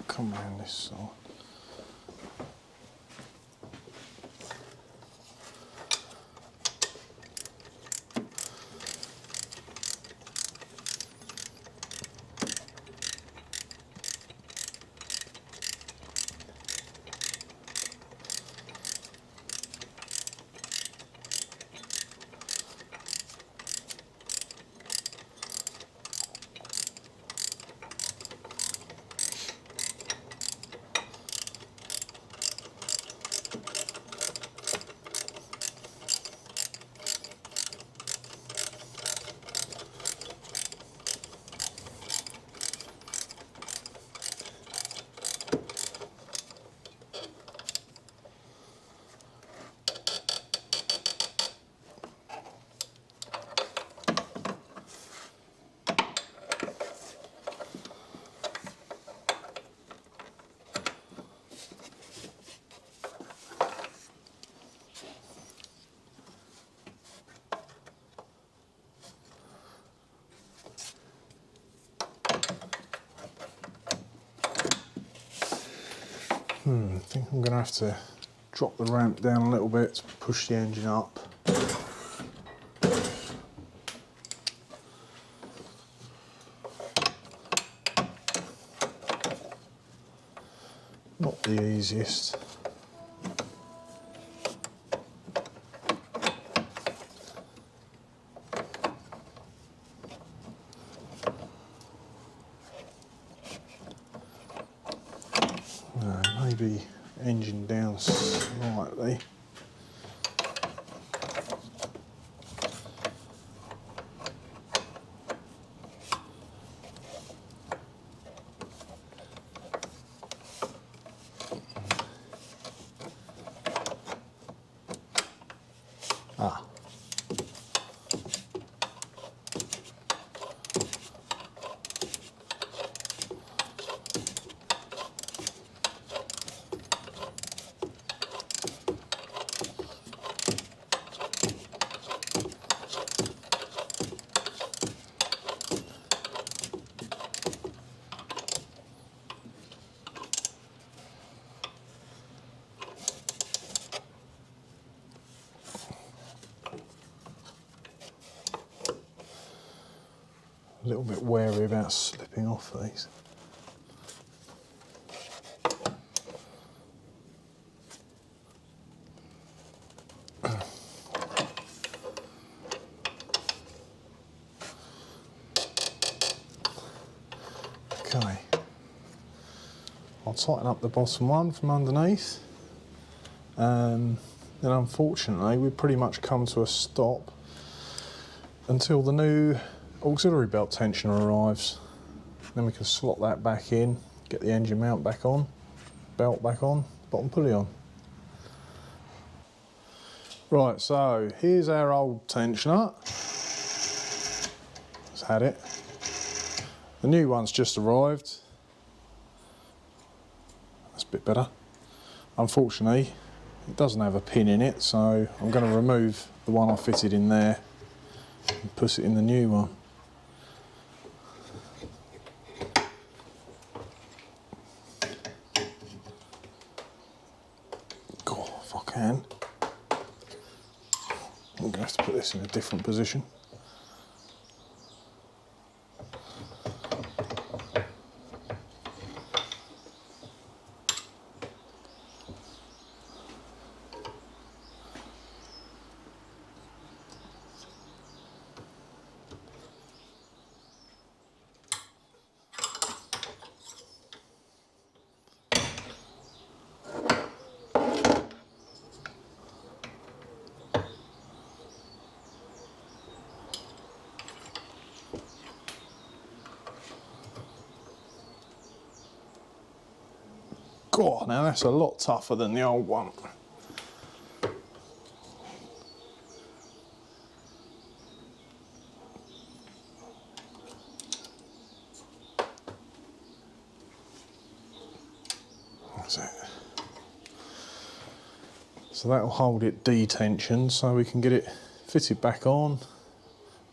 A: Come around this side. I think I'm going to have to drop the ramp down a little bit to push the engine up. the easiest. Maybe engine down slightly. Ah. A little bit wary about slipping off these. Okay, I'll tighten up the bottom one from underneath. Then unfortunately we've pretty much come to a stop until the new auxiliary belt tensioner arrives. Then we can slot that back in, get the engine mount back on, belt back on, bottom pulley on. Right, so here's our old tensioner. It's had it. The new one's just arrived. That's a bit better. Unfortunately, it doesn't have a pin in it, so I'm going to remove the one I fitted in there and put it in the new one. God, if I can. I'm going to have to put this in a different position. God, now that's a lot tougher than the old one. That's it. So that'll hold it detensioned so we can get it fitted back on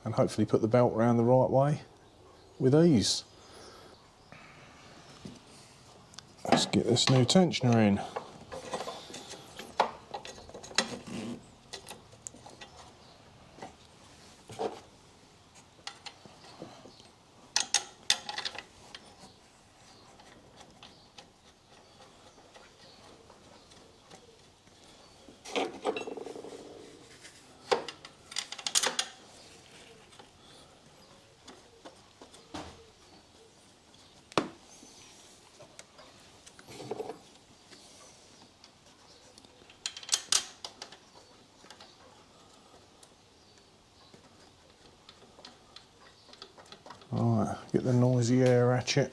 A: and hopefully put the belt around the right way with ease. Let's get this new tensioner in. Alright, get the noisy air ratchet.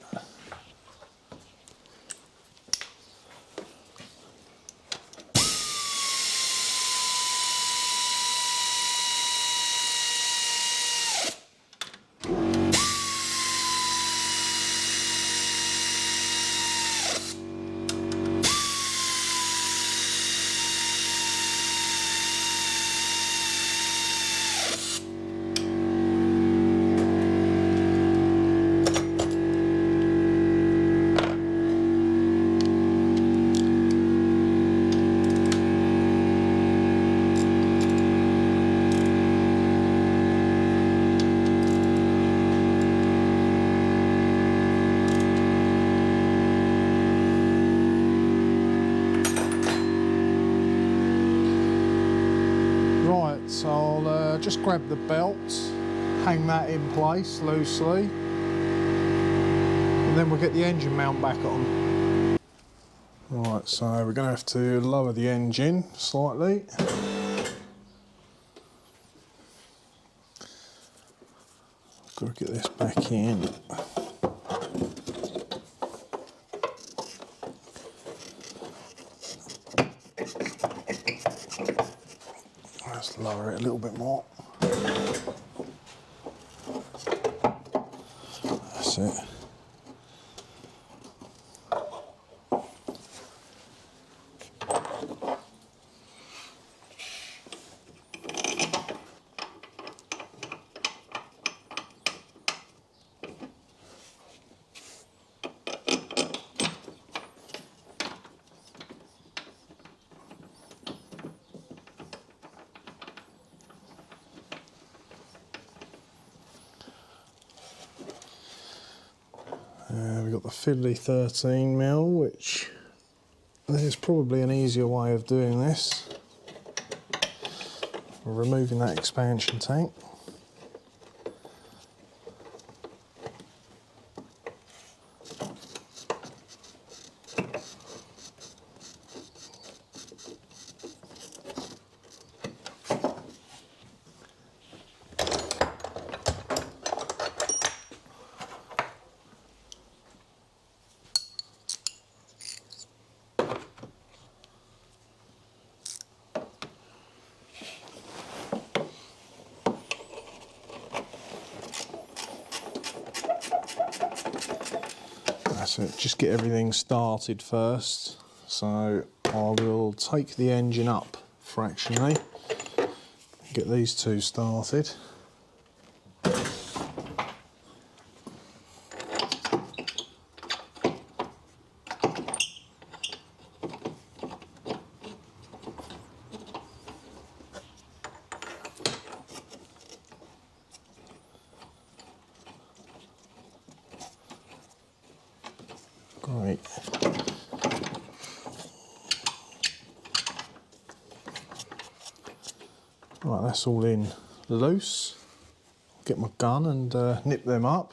A: grab the belt, hang that in place loosely, and then we'll get the engine mount back on. Right, so we're going to have to lower the engine slightly. Got to get this back in. Let's lower it a little bit more. That's it. We've got the fiddly 13mm, which there's probably an easier way of doing this. We're removing that expansion tank. So just get everything started first. So I will take the engine up fractionally, get these two started. Great. Right, that's all in loose. Get my gun and nip them up.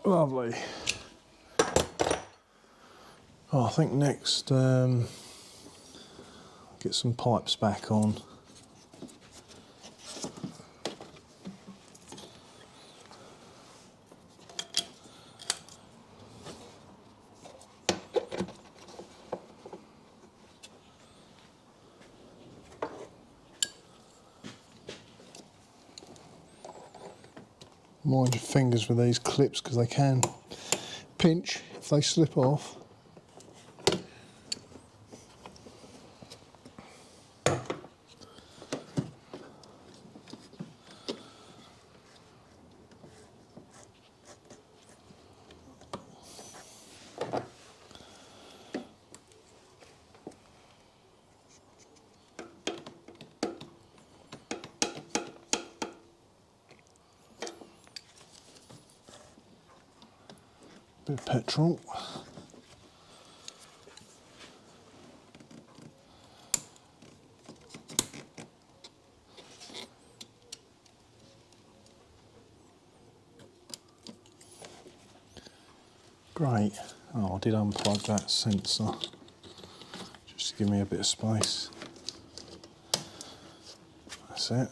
A: Lovely. Oh, I think next, get some pipes back on. Mind your fingers with these clips because they can pinch if they slip off. Bit of petrol. Great. Oh, I did unplug that sensor just to give me a bit of space. That's it.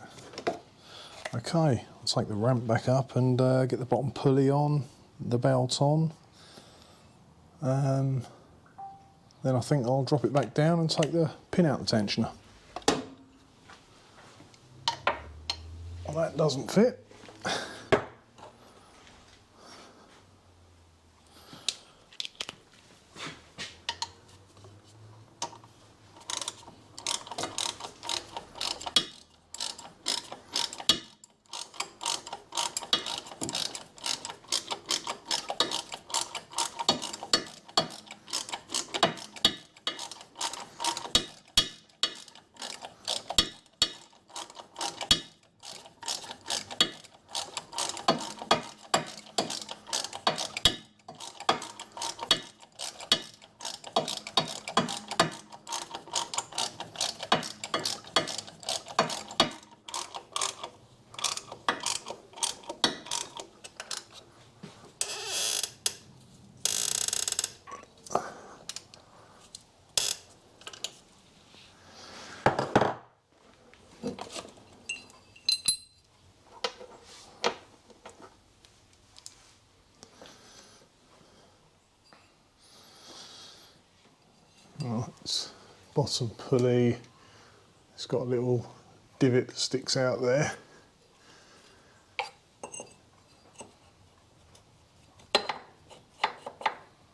A: Okay, I'll take the ramp back up and get the bottom pulley on, the belt on. Then I think I'll drop it back down and take the pin out the tensioner. Well, that doesn't fit. Right, bottom pulley, it's got a little divot that sticks out there.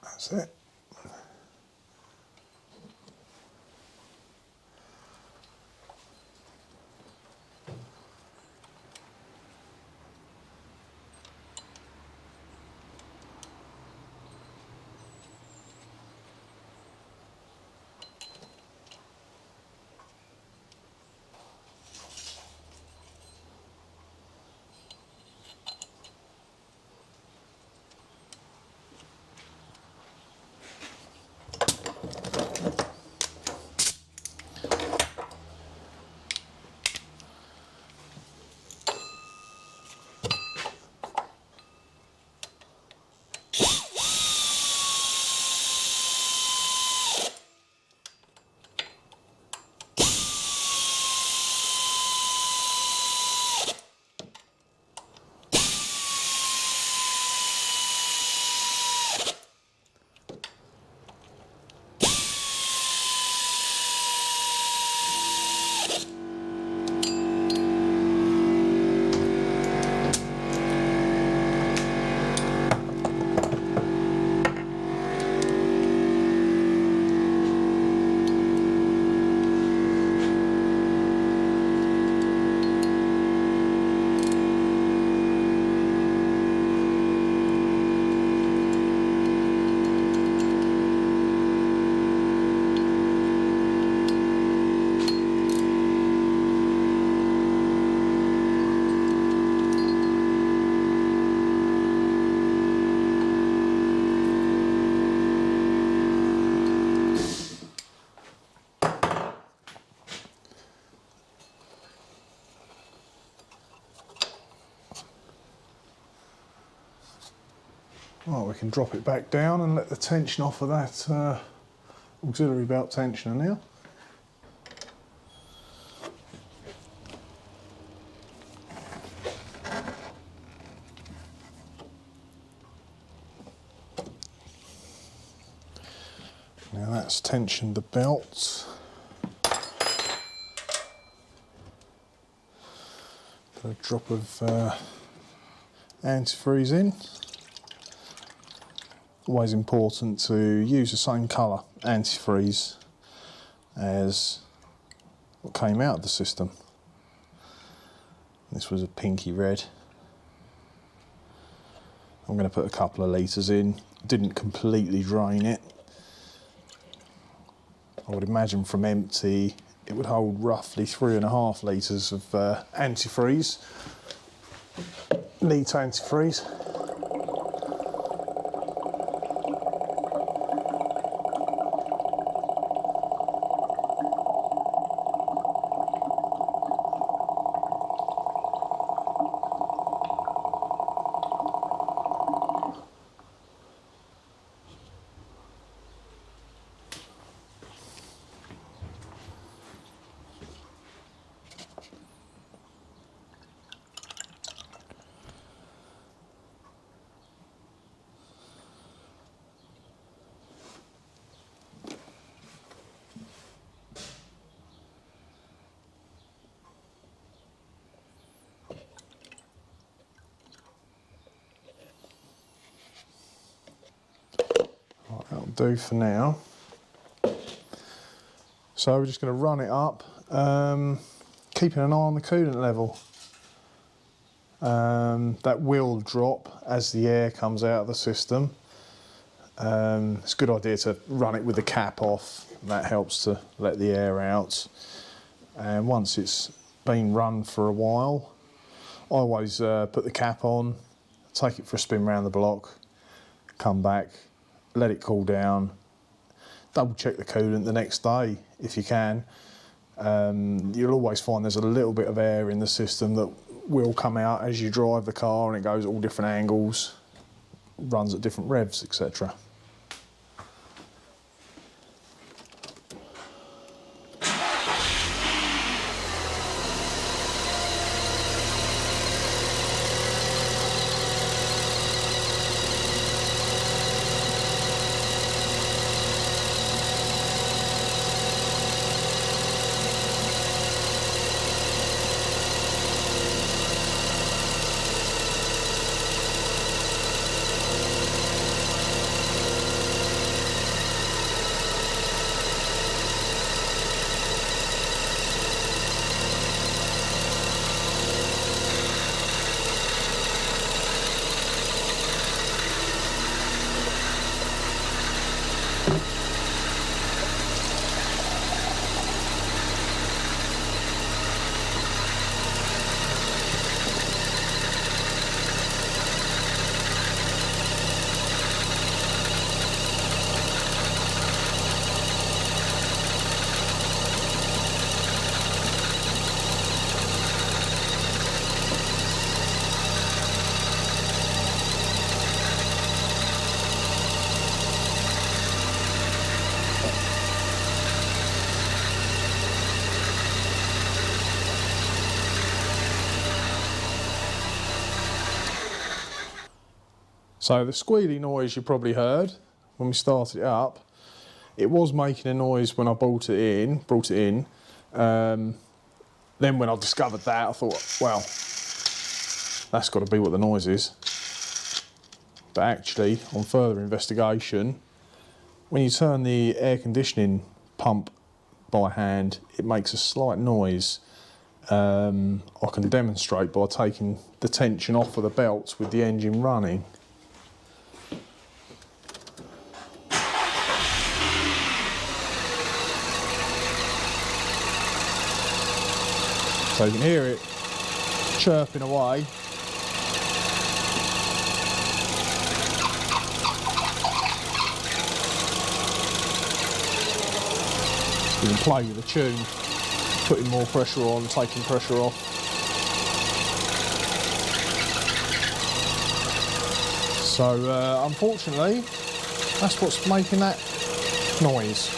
A: That's it. Well, we can drop it back down and let the tension off of that auxiliary belt tensioner now. Now that's tensioned the belt. Put a drop of antifreeze in. Always important to use the same colour antifreeze as what came out of the system. This was a pinky red. I'm going to put a couple of litres in. Didn't completely drain it. I would imagine from empty it would hold roughly 3.5 litres of antifreeze. Neat antifreeze. That'll do for now. So we're just going to run it up, keeping an eye on the coolant level. That will drop as the air comes out of the system. It's a good idea to run it with the cap off. That helps to let the air out. And once it's been run for a while, I always put the cap on, take it for a spin around the block, come back, let it cool down, double check the coolant the next day if you can. You'll always find there's a little bit of air in the system that will come out as you drive the car, and it goes at all different angles, runs at different revs, etc. So the squealing noise you probably heard when we started it up, it was making a noise when I brought it in. Then when I discovered that, I thought, well, that's got to be what the noise is. But actually, on further investigation, when you turn the air conditioning pump by hand, it makes a slight noise. I can demonstrate by taking the tension off of the belts with the engine running. So you can hear it chirping away. You can play with the tune, putting more pressure on, taking pressure off. So unfortunately, that's what's making that noise.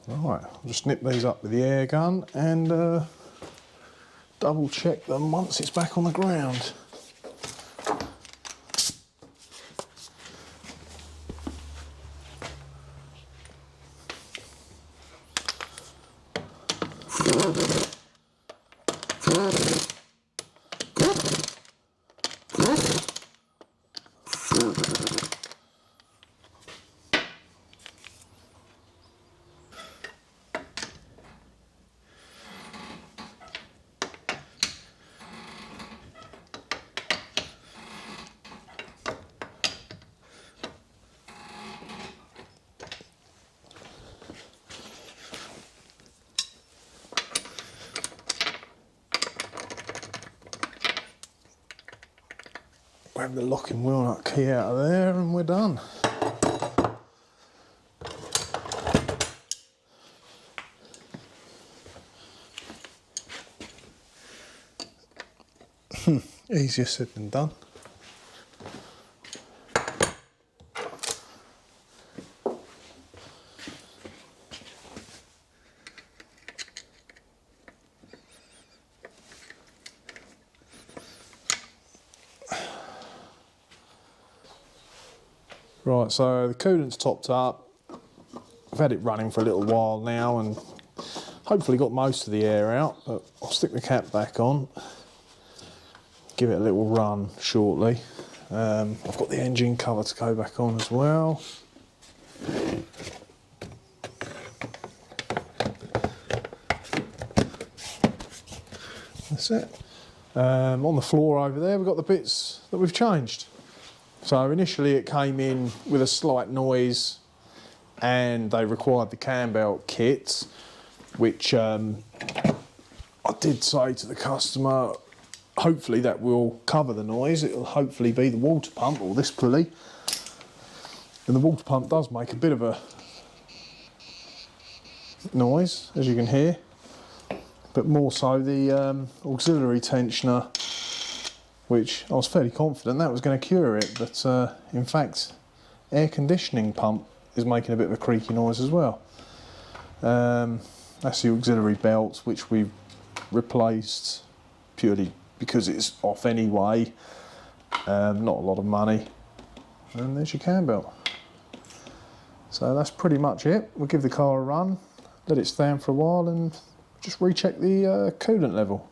A: Right, I'll just nip these up with the air gun and double check them once it's back on the ground. Grab the locking wheel nut key out of there and we're done. Easier said than done. Right, so the coolant's topped up. I've had it running for a little while now and hopefully got most of the air out, but I'll stick the cap back on, give it a little run shortly. I've got the engine cover to go back on as well. That's it. On the floor over there we've got the bits that we've changed. So initially it came in with a slight noise and they required the cam belt kit, which I did say to the customer, hopefully that will cover the noise. It'll hopefully be the water pump or this pulley. And the water pump does make a bit of a noise, as you can hear, but more so the auxiliary tensioner, which I was fairly confident that was going to cure it, but in fact air conditioning pump is making a bit of a creaky noise as well. That's the auxiliary belt, which we've replaced purely because it's off anyway, not a lot of money, and there's your cam belt. So that's pretty much it. We'll give the car a run, let it stand for a while and just recheck the coolant level.